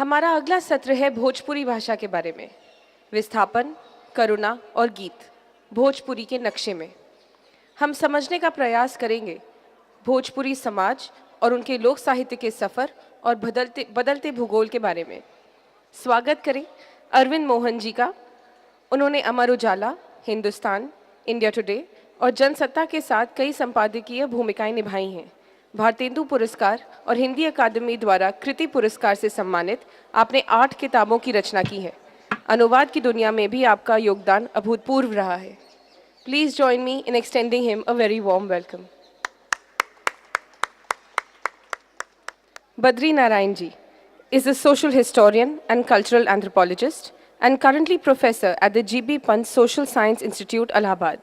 हमारा अगला सत्र है भोजपुरी भाषा के बारे में। विस्थापन, करुणा और गीत भोजपुरी के नक्शे में हम समझने का प्रयास करेंगे भोजपुरी समाज और उनके लोक साहित्य के सफ़र और बदलते बदलते भूगोल के बारे में। स्वागत करें अरविंद मोहन जी का। उन्होंने अमर उजाला, हिंदुस्तान, इंडिया टुडे और जनसत्ता के साथ कई संपादकीय भूमिकाएं निभाई हैं। भारतेंदु पुरस्कार और हिंदी अकादमी द्वारा कृति पुरस्कार से सम्मानित आपने 8 किताबों की रचना की है। अनुवाद की दुनिया में भी आपका योगदान अभूतपूर्व रहा है। Please join me in extending him a very warm welcome. Badri Narayan ji is a social historian and cultural anthropologist and currently professor at the G.B. Pant Social Science Institute, Allahabad.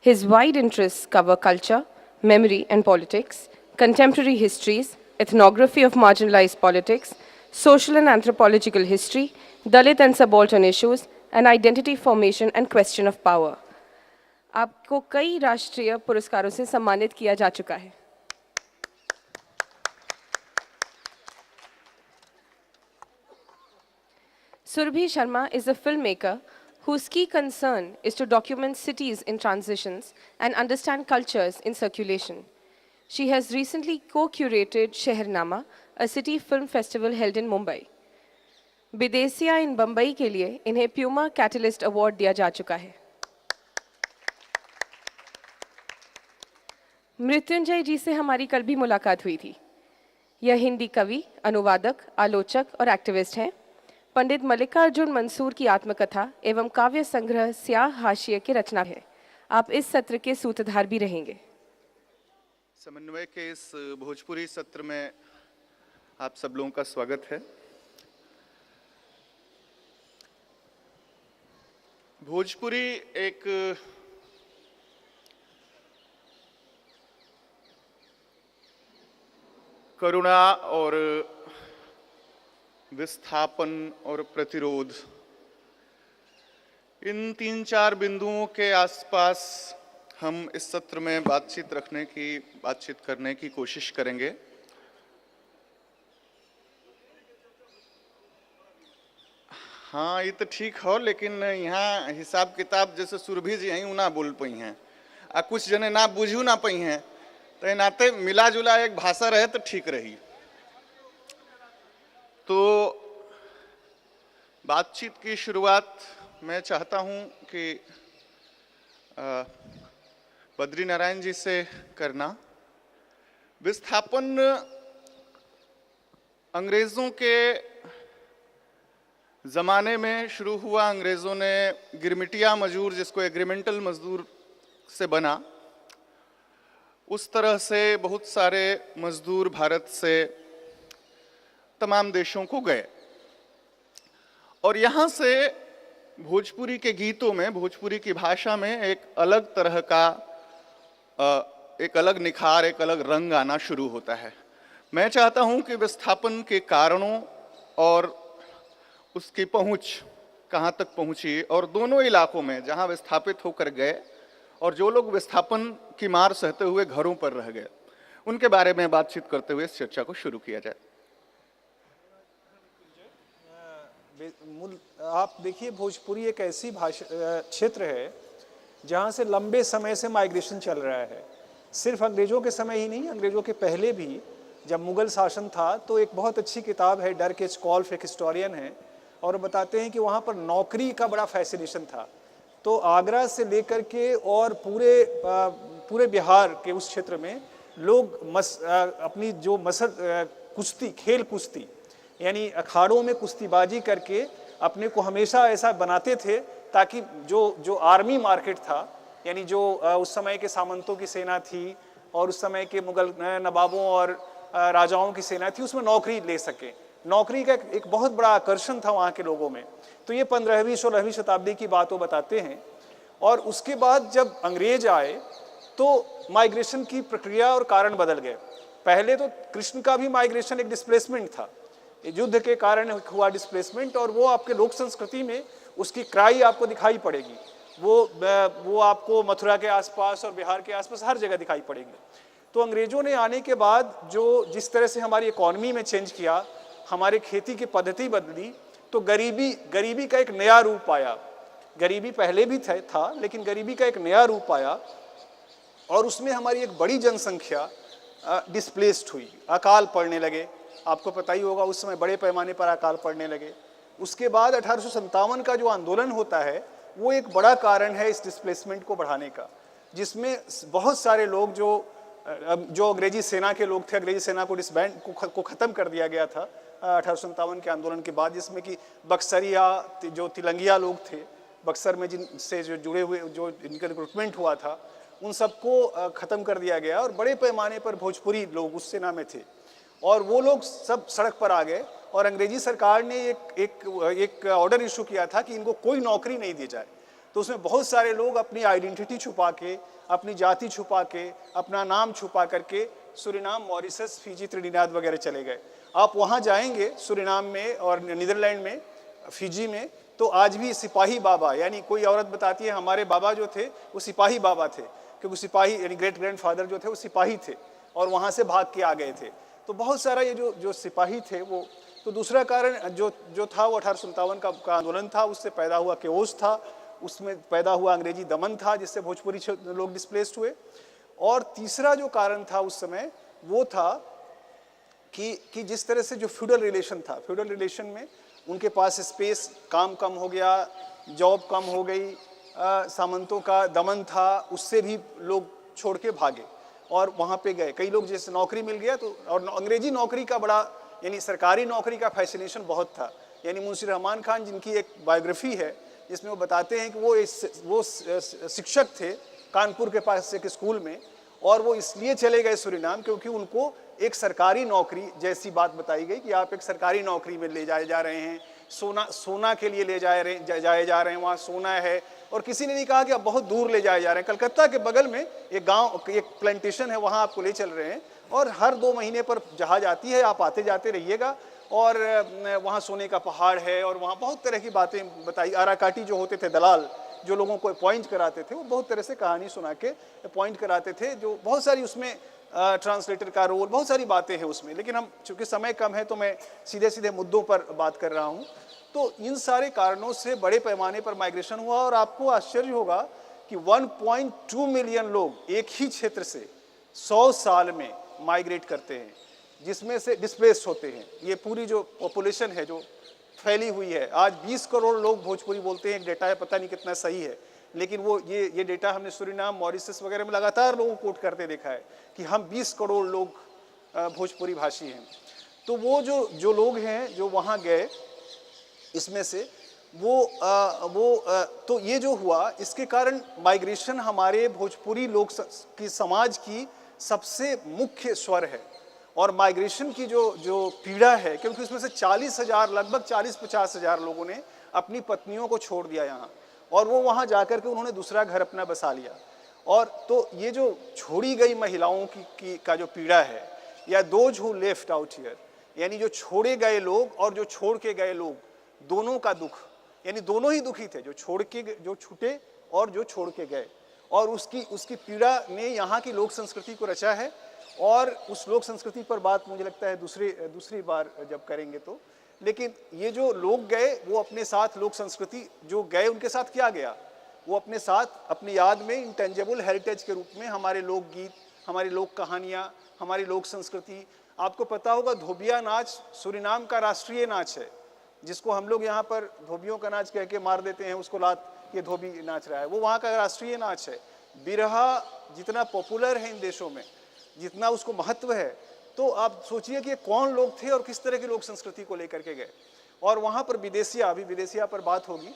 His wide interests cover culture, memory and politics, contemporary histories, ethnography of marginalized politics, social and anthropological history, Dalit and subaltern issues, and identity formation and question of power. आपको कई राष्ट्रीय पुरस्कारों से सम्मानित किया जा चुका है। Surbhi Sharma is a filmmaker whose key concern is to document cities in transitions and understand cultures in circulation. She has recently co-curated Sheharnama, a city film festival held in Mumbai. Bidesiya in Mumbai के लिए इन्हें Puma Catalyst Award दिया जा चुका है। मृत्युंजय जी से हमारी कल भी मुलाकात हुई थी। यह हिंदी कवि, अनुवादक, आलोचक और एक्टिविस्ट हैं। पंडित मल्लिकार्जुन मंसूर की आत्मकथा एवं काव्य संग्रह स्याह हाशिए की रचना है। आप इस सत्र के सूत्रधार भी रहेंगे। समन्वय के इस भोजपुरी सत्र में आप सब लोगों का स्वागत है। भोजपुरी एक करुणा और विस्थापन और प्रतिरोध, इन 3-4 बिंदुओं के आसपास हम इस सत्र में बातचीत करने की कोशिश करेंगे। हाँ, ये तो ठीक हो, लेकिन यहाँ हिसाब किताब जैसे सुरभि जी हैं ना बोल पाई हैं आ कुछ जने ना बुझू ना पाई हैं, तो नाते मिला जुला एक भाषा रहे तो ठीक रही। तो बातचीत की शुरुआत मैं चाहता हूं कि बद्री नारायण जी से करना। विस्थापन अंग्रेज़ों के ज़माने में शुरू हुआ। अंग्रेज़ों ने गिरमिटिया मजदूर, जिसको एग्रीमेंटल मजदूर से बना, उस तरह से बहुत सारे मजदूर भारत से तमाम देशों को गए और यहाँ से भोजपुरी के गीतों में, भोजपुरी की भाषा में एक अलग तरह का एक अलग निखार, एक अलग रंग आना शुरू होता है। मैं चाहता हूँ कि विस्थापन के कारणों और उसकी पहुँच कहाँ तक पहुँची और दोनों इलाकों में जहाँ विस्थापित होकर गए और जो लोग विस्थापन की मार सहते हुए घरों पर रह गए, उनके बारे में बातचीत करते हुए इस चर्चा को शुरू किया जाए। आप देखिए, भोजपुरी एक ऐसी भाषा क्षेत्र है जहाँ से लंबे समय से माइग्रेशन चल रहा है। सिर्फ अंग्रेज़ों के समय ही नहीं, अंग्रेज़ों के पहले भी जब मुग़ल शासन था तो एक बहुत अच्छी किताब है, डर के कॉल्फ, एक हिस्टोरियन है और बताते हैं कि वहाँ पर नौकरी का बड़ा फैसिनेशन था। तो आगरा से लेकर के और पूरे बिहार के उस क्षेत्र में लोग अपनी जो कुश्ती, खेल कुश्ती यानी अखाड़ों में कुश्तीबाजी करके अपने को हमेशा ऐसा बनाते थे ताकि जो आर्मी मार्केट था, यानी जो उस समय के सामंतों की सेना थी और उस समय के मुगल नवाबों और राजाओं की सेना थी, उसमें नौकरी ले सके। नौकरी का एक बहुत बड़ा आकर्षण था वहाँ के लोगों में। तो ये 15वीं-16वीं शताब्दी की बात वो बताते हैं। और उसके बाद जब अंग्रेज आए तो माइग्रेशन की प्रक्रिया और कारण बदल गए। पहले तो कृष्ण का भी माइग्रेशन एक डिस्प्लेसमेंट था, युद्ध के कारण हुआ डिस्प्लेसमेंट, और वो आपके लोक संस्कृति में उसकी क्राई आपको दिखाई पड़ेगी। वो आपको मथुरा के आसपास और बिहार के आसपास हर जगह दिखाई पड़ेगी। तो अंग्रेजों ने आने के बाद जिस तरह से हमारी इकॉनमी में चेंज किया, हमारे खेती की पद्धति बदली तो गरीबी का एक नया रूप आया। गरीबी पहले भी था, लेकिन गरीबी का एक नया रूप आया और उसमें हमारी एक बड़ी जनसंख्या डिस्प्लेस्ड हुई, अकाल पड़ने लगे। आपको पता ही होगा उस समय बड़े पैमाने पर अकाल पड़ने लगे। उसके बाद 1857 का जो आंदोलन होता है वो एक बड़ा कारण है इस डिस्प्लेसमेंट को बढ़ाने का, जिसमें बहुत सारे लोग जो अंग्रेजी सेना के लोग थे, अंग्रेजी सेना को डिसबैंड को ख़त्म कर दिया गया था 1857 के आंदोलन के बाद, जिसमें कि बक्सरिया जो तिलंगिया लोग थे, बक्सर में जिनसे जो जुड़े हुए जो इनका रिक्रूटमेंट हुआ था, उन सबको ख़त्म कर दिया गया और बड़े पैमाने पर भोजपुरी लोग उस सेना में थे और वो लोग सब सड़क पर आ गए और अंग्रेजी सरकार ने एक ऑर्डर इशू किया था कि इनको कोई नौकरी नहीं दी जाए। तो उसमें बहुत सारे लोग अपनी आइडेंटिटी छुपा के, अपनी जाति छुपा के, अपना नाम छुपा करके सूरीनाम, मॉरिशस, फिजी, त्रिनिदाद वगैरह चले गए। आप वहाँ जाएंगे सूरीनाम में और नीदरलैंड में, फिजी में, तो आज भी सिपाही बाबा, यानी कोई औरत बताती है हमारे बाबा जो थे वो सिपाही बाबा थे, क्योंकि सिपाही यानी ग्रेट ग्रैंडफादर जो थे वो सिपाही थे और वहाँ से भाग के आ गए थे। तो बहुत सारा ये जो सिपाही थे वो। तो दूसरा कारण जो था वो 1857 का आंदोलन था, उससे पैदा हुआ केओस था, उसमें पैदा हुआ अंग्रेजी दमन था, जिससे भोजपुरी लोग डिस्प्लेस्ड हुए। और तीसरा जो कारण था उस समय वो था कि जिस तरह से जो फ्यूडल रिलेशन था, फ्यूडल रिलेशन में उनके पास स्पेस, काम कम हो गया, जॉब कम हो गई, सामंतों का दमन था, उससे भी लोग छोड़ के भागे और वहाँ पे गए। कई लोग जैसे नौकरी मिल गया तो, और अंग्रेजी नौकरी का बड़ा, यानी सरकारी नौकरी का फैसिनेशन बहुत था। यानी मुंशी रहमान खान, जिनकी एक बायोग्राफी है जिसमें वो बताते हैं कि वो शिक्षक थे कानपुर के पास एक स्कूल में, और वो इसलिए चले गए सूरीनाम क्योंकि उनको एक सरकारी नौकरी जैसी बात बताई गई कि आप एक सरकारी नौकरी में ले जाए जा रहे हैं, सोना के लिए ले जाए जा रहे हैं, वहाँ सोना है। और किसी ने नहीं कहा कि आप बहुत दूर ले जाए जा रहे हैं, कलकत्ता के बगल में एक गांव, एक प्लांटेशन है, वहाँ आपको ले चल रहे हैं और हर 2 महीने पर जहाज आती है, आप आते जाते रहिएगा और वहाँ सोने का पहाड़ है। और वहाँ बहुत तरह की बातें बताई। आराकाटी जो होते थे दलाल, जो लोगों को अपॉइंट कराते थे, वो बहुत तरह से कहानी सुना के अपॉइंट कराते थे, जो बहुत सारी उसमें ट्रांसलेटर का रोल, बहुत सारी बातें हैं उसमें। लेकिन हम चूँकि समय कम है तो मैं सीधे सीधे मुद्दों पर बात कर रहा हूँ। तो इन सारे कारणों से बड़े पैमाने पर माइग्रेशन हुआ और आपको आश्चर्य होगा कि 1.2 मिलियन लोग एक ही क्षेत्र से 100 साल में माइग्रेट करते हैं, जिसमें से डिस्प्लेस्ड होते हैं। ये पूरी जो पॉपुलेशन है जो फैली हुई है, आज 20 करोड़ लोग भोजपुरी बोलते हैं, एक डेटा है, पता नहीं कितना सही है, लेकिन वो ये डेटा हमने सूरीनाम, मॉरिशस वगैरह में लगातार लोगों को कोट करते देखा है कि हम 20 करोड़ लोग भोजपुरी भाषी हैं। तो वो जो लोग हैं जो वहाँ गए, इसमें से तो ये जो हुआ, इसके कारण माइग्रेशन हमारे भोजपुरी लोग की समाज की सबसे मुख्य स्वर है। और माइग्रेशन की जो पीड़ा है, क्योंकि उसमें से 40,000, लगभग 40-50 हज़ार लोगों ने अपनी पत्नियों को छोड़ दिया यहाँ, और वो वहाँ जाकर के उन्होंने दूसरा घर अपना बसा लिया। और तो ये जो छोड़ी गई महिलाओं का जो पीड़ा है, या those who left out here, यानी जो छोड़े गए लोग और जो छोड़ के गए लोग, दोनों का दुख, यानी दोनों ही दुखी थे, जो छूटे और जो छोड़ के गए। और उसकी पीड़ा ने यहाँ की लोक संस्कृति को रचा है। और उस लोक संस्कृति पर बात मुझे लगता है दूसरी बार जब करेंगे तो। लेकिन ये जो लोग गए, वो अपने साथ लोक संस्कृति जो गए, उनके साथ क्या गया, वो अपने साथ अपनी याद में इंटेंजिबल हेरिटेज के रूप में हमारे लोकगीत, हमारी लोक कहानियाँ, हमारी लोक संस्कृति। आपको पता होगा धोबिया नाच सूरीनाम का राष्ट्रीय नाच है, जिसको हम लोग यहाँ पर धोबियों का नाच कह के मार देते हैं, उसको लात ये धोबी नाच रहा है, वो वहाँ का राष्ट्रीय नाच है। बिरहा जितना पॉपुलर है इन देशों में, जितना उसको महत्व है, तो आप सोचिए कि कौन लोग थे और किस तरह की लोक संस्कृति को लेकर के गए। और वहाँ पर विदेशिया, अभी विदेशिया पर बात होगी,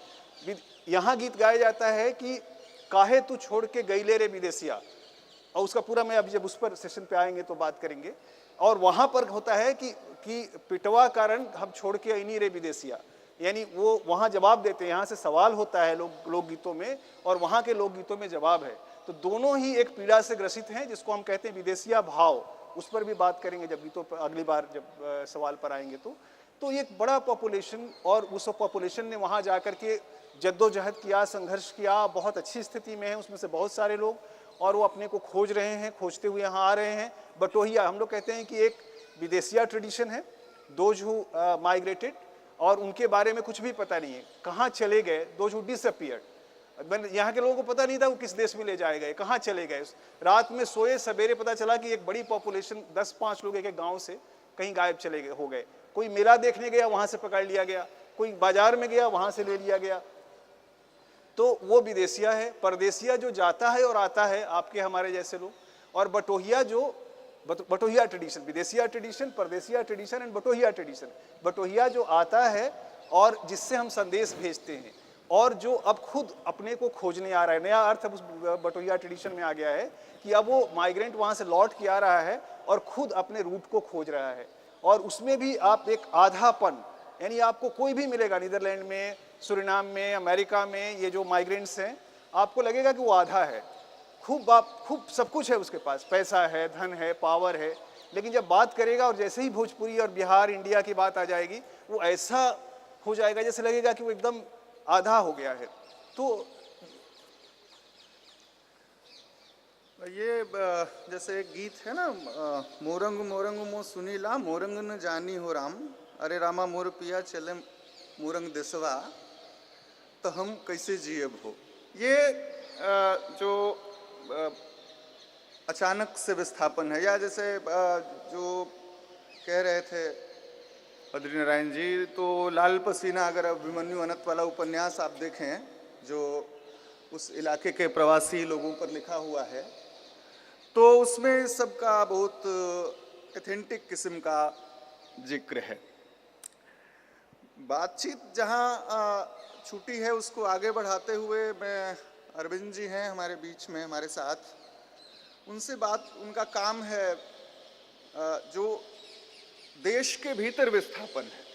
यहाँ गीत गाया जाता है कि काहे तू छोड़ के गईले रे विदेशिया, और उसका पूरा मैं अभी जब उस पर सेशन पे आएंगे तो बात करेंगे। और वहाँ पर होता है कि पिटवा कारण हम छोड़ के अइनी रे विदेशिया, यानी वो वहाँ जवाब देते हैं, यहाँ से सवाल होता है लोकगीतों में और वहाँ के लोकगीतों में जवाब है। तो दोनों ही एक पीड़ा से ग्रसित हैं, जिसको हम कहते हैं विदेशिया भाव। उस पर भी बात करेंगे जब गीतों पर अगली बार जब सवाल पर आएंगे तो ये एक बड़ा पॉपुलेशन, और उस पॉपुलेशन ने वहाँ जाकर के जद्दोजहद किया, संघर्ष किया, बहुत अच्छी स्थिति में है उसमें से बहुत सारे लोग, और वो अपने को खोज रहे हैं, खोजते हुए यहाँ आ रहे हैं। बटोहिया हम लोग कहते हैं कि एक विदेशिया ट्रेडिशन है, दोज हु माइग्रेटेड, और उनके बारे में कुछ भी पता नहीं है, कहाँ चले गए, दोज हु डिसअपियर्ड। यहाँ के लोगों को पता नहीं था वो किस देश में ले जाए गए, कहाँ चले गए। रात में सोए, सवेरे पता चला कि एक बड़ी पॉपुलेशन 10-5 लोग एक गांव से कहीं गायब चले गए, हो गए। कोई मेला देखने गया, वहां से पकड़ लिया गया, कोई बाजार में गया, वहां से ले लिया गया। तो वो विदेशिया है। परदेशिया जो जाता है और आता है, आपके हमारे जैसे लोग। और बटोहिया जो बटोहिया ट्रेडिशन, विदेशिया ट्रेडिशन, परदेशिया ट्रेडिशन एंड बटोहिया ट्रेडिशन। बटोहिया जो आता है और जिससे हम संदेश भेजते हैं, और जो अब खुद अपने को खोजने आ रहा है। नया अर्थ अब उस बटोहिया ट्रेडिशन में आ गया है कि अब वो माइग्रेंट वहां से लौट के आ रहा है और खुद अपने रूट को खोज रहा है। और उसमें भी आप एक आधापन, यानी आपको कोई भी मिलेगा नीदरलैंड में, सुरिनाम में, अमेरिका में, ये जो माइग्रेंट्स हैं, आपको लगेगा कि वो आधा है। खूब सब कुछ है उसके पास, पैसा है, धन है, पावर है, लेकिन जब बात करेगा और जैसे ही भोजपुरी और बिहार, इंडिया की बात आ जाएगी, वो ऐसा हो जाएगा जैसे लगेगा कि वो एकदम आधा हो गया है। तो ये जैसे एक गीत है ना, मोरंग मोरंग मो सुनीला, मोरंग न जानी हो राम, अरे रामा मोर पिया चले मोरंग देसवा, तो हम कैसे जिए भो। ये जो अचानक से विस्थापन है, या जैसे जो कह रहे थे बद्री नारायण जी, तो लाल पसीना, अगर अभिमन्यु अनंत वाला उपन्यास आप देखें जो उस इलाके के प्रवासी लोगों पर लिखा हुआ है, तो उसमें सबका बहुत एथेंटिक किस्म का जिक्र है। बातचीत जहाँ छूटी है उसको आगे बढ़ाते हुए मैं, अरविंद जी हैं हमारे बीच में हमारे साथ, उनसे बात, उनका काम है जो देश के भीतर विस्थापन है,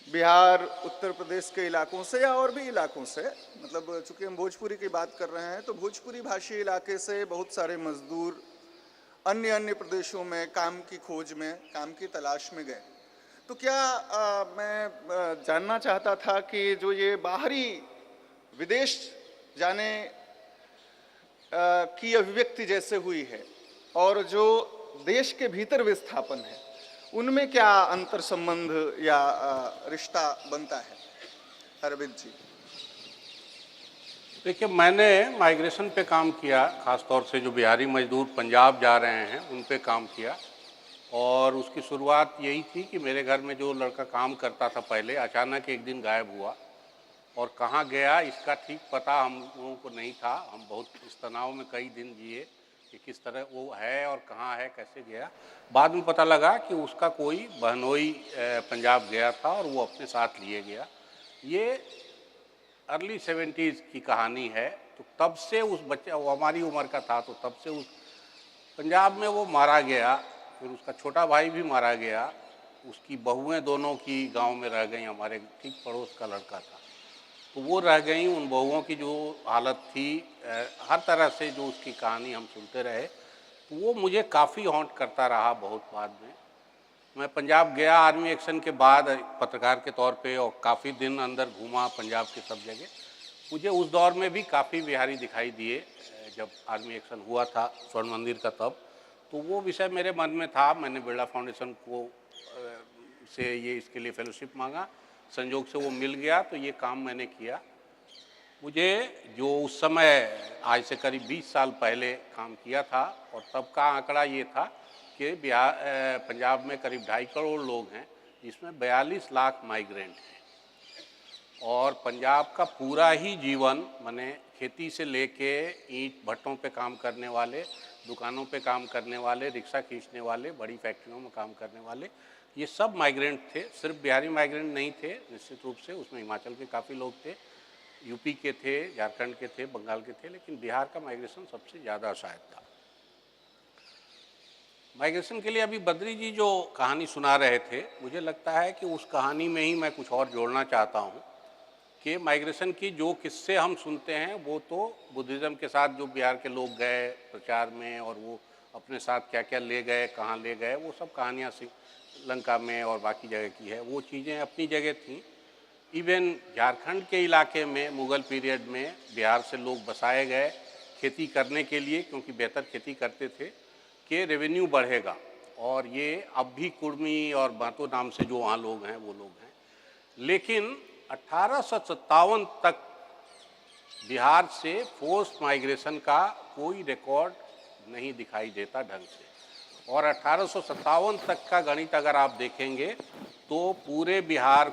बिहार, उत्तर प्रदेश के इलाकों से या और भी इलाकों से, मतलब चूंकि हम भोजपुरी की बात कर रहे हैं तो भोजपुरी भाषी इलाके से बहुत सारे मजदूर अन्य अन्य प्रदेशों में काम की खोज में, काम की तलाश में गए। तो क्या मैं जानना चाहता था कि जो ये बाहरी विदेश जाने की अभिव्यक्ति जैसे हुई है और जो देश के भीतर विस्थापन है, उनमें क्या अंतर संबंध या रिश्ता बनता है, अरविंद जी? देखिए, मैंने माइग्रेशन पे काम किया, ख़ास तौर से जो बिहारी मजदूर पंजाब जा रहे हैं उन पे काम किया। और उसकी शुरुआत यही थी कि मेरे घर में जो लड़का काम करता था पहले, अचानक एक दिन गायब हुआ, और कहाँ गया इसका ठीक पता हम लोगों को नहीं था। हम बहुत इस तनाव में कई दिन जिए कि किस तरह वो है और कहाँ है, कैसे गया। बाद में पता लगा कि उसका कोई बहनोई पंजाब गया था और वो अपने साथ लिए गया। ये अर्ली 70s की कहानी है। तो तब से उस बच्चे, वो हमारी उम्र का था, तो तब से उस पंजाब में वो मारा गया। फिर उसका छोटा भाई भी मारा गया, उसकी बहुएं दोनों की गांव में रह गई, हमारे ठीक पड़ोस का लड़का था, तो वो रह गई। उन बहुओं की जो हालत थी, हर तरह से जो उसकी कहानी हम सुनते रहे, तो वो मुझे काफ़ी हॉन्ट करता रहा। बहुत बाद में मैं पंजाब गया आर्मी एक्शन के बाद पत्रकार के तौर पे, और काफ़ी दिन अंदर घूमा पंजाब के सब जगह। मुझे उस दौर में भी काफ़ी बिहारी दिखाई दिए जब आर्मी एक्शन हुआ था स्वर्ण मंदिर का तब। तो वो विषय मेरे मन में था। मैंने बिरला फाउंडेशन को से ये इसके लिए फेलोशिप मांगा, संयोग से वो मिल गया, तो ये काम मैंने किया। मुझे जो उस समय, आज से करीब 20 साल पहले काम किया था, और तब का आंकड़ा ये था कि बिहार पंजाब में करीब 2.5 करोड़ लोग हैं, जिसमें 42 लाख माइग्रेंट हैं। और पंजाब का पूरा ही जीवन, माने खेती से लेके ईंट भट्टों पे काम करने वाले, दुकानों पे काम करने वाले, रिक्शा खींचने वाले, बड़ी फैक्ट्रियों में काम करने वाले, ये सब माइग्रेंट थे। सिर्फ बिहारी माइग्रेंट नहीं थे, निश्चित रूप से उसमें हिमाचल के काफ़ी लोग थे, यूपी के थे, झारखंड के थे, बंगाल के थे, लेकिन बिहार का माइग्रेशन सबसे ज़्यादा शायद था। माइग्रेशन के लिए अभी बद्री जी जो कहानी सुना रहे थे, मुझे लगता है कि उस कहानी में ही मैं कुछ और जोड़ना चाहता हूँ कि माइग्रेशन की जो किस्से हम सुनते हैं वो तो बुद्धिज़्म के साथ जो बिहार के लोग गए प्रचार में, और वो अपने साथ क्या क्या ले गए, कहाँ ले गए, वो सब कहानियाँ श्रीलंका में और बाकी जगह की है। वो चीज़ें अपनी जगह थी। इवन झारखंड के इलाके में मुग़ल पीरियड में बिहार से लोग बसाए गए खेती करने के लिए, क्योंकि बेहतर खेती करते थे कि रेवेन्यू बढ़ेगा और ये अब भी कुर्मी और बातो नाम से जो वहाँ लोग हैं वो लोग हैं। लेकिन 1857 तक बिहार से फोर्स माइग्रेशन का कोई रिकॉर्ड नहीं दिखाई देता ढंग से। और 1857 तक का गणित अगर आप देखेंगे तो पूरे बिहार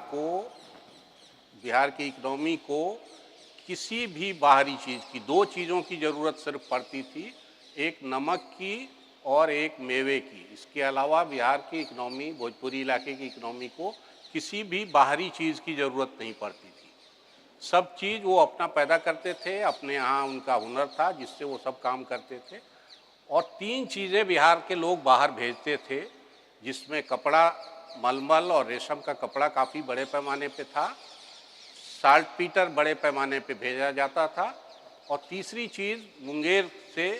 की इकोनॉमी को किसी भी बाहरी चीज़ की, दो चीज़ों की ज़रूरत सिर्फ पड़ती थी, एक नमक की और एक मेवे की। इसके अलावा बिहार की इकोनॉमी, भोजपुरी इलाके की इकोनॉमी को किसी भी बाहरी चीज़ की ज़रूरत नहीं पड़ती थी। सब चीज़ वो अपना पैदा करते थे, अपने यहाँ उनका हुनर था जिससे वो सब काम करते थे। और तीन चीज़ें बिहार के लोग बाहर भेजते थे, जिसमें कपड़ा, मलमल और रेशम का कपड़ा काफ़ी बड़े पैमाने पे था, साल्टपीटर बड़े पैमाने पे भेजा जाता था, और तीसरी चीज़ मुंगेर से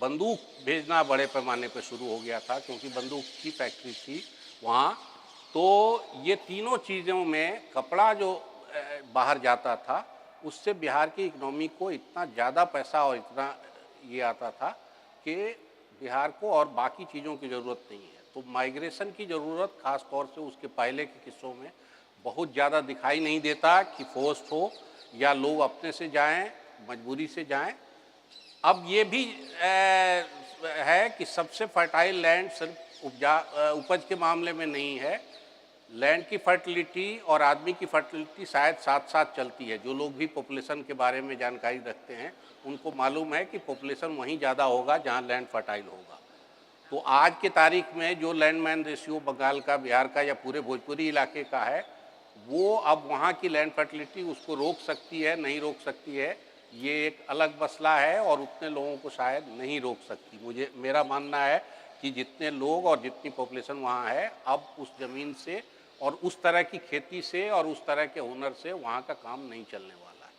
बंदूक भेजना बड़े पैमाने पे शुरू हो गया था, क्योंकि बंदूक की फैक्ट्री थी वहाँ। तो ये तीनों चीज़ों में कपड़ा जो बाहर जाता था, उससे बिहार की इकोनॉमी को इतना ज़्यादा पैसा और इतना ये आता था कि बिहार को और बाकी चीज़ों की ज़रूरत नहीं है। तो माइग्रेशन की ज़रूरत ख़ास तौर से उसके पहले के किस्सों में बहुत ज़्यादा दिखाई नहीं देता कि फोर्स्ड हो या लोग अपने से जाएं, मजबूरी से जाएं। अब ये भी है कि सबसे फर्टाइल लैंड सिर्फ उपज के मामले में नहीं है, लैंड की फर्टिलिटी और आदमी की फर्टिलिटी शायद साथ साथ चलती है। जो लोग भी पॉपुलेशन के बारे में जानकारी रखते हैं उनको मालूम है कि पॉपुलेशन वहीं ज़्यादा होगा जहाँ लैंड फर्टाइल होगा। तो आज के तारीख में जो लैंड मैन रेशियो बंगाल का, बिहार का या पूरे भोजपुरी इलाके का है, वो अब वहाँ की लैंड फर्टिलिटी उसको रोक सकती है, नहीं रोक सकती है, ये एक अलग मसला है और उतने लोगों को शायद नहीं रोक सकती। मेरा मानना है कि जितने लोग और जितनी पॉपुलेशन वहाँ है, अब उस ज़मीन से और उस तरह की खेती से और उस तरह के हुनर से वहाँ का काम नहीं चलने वाला है।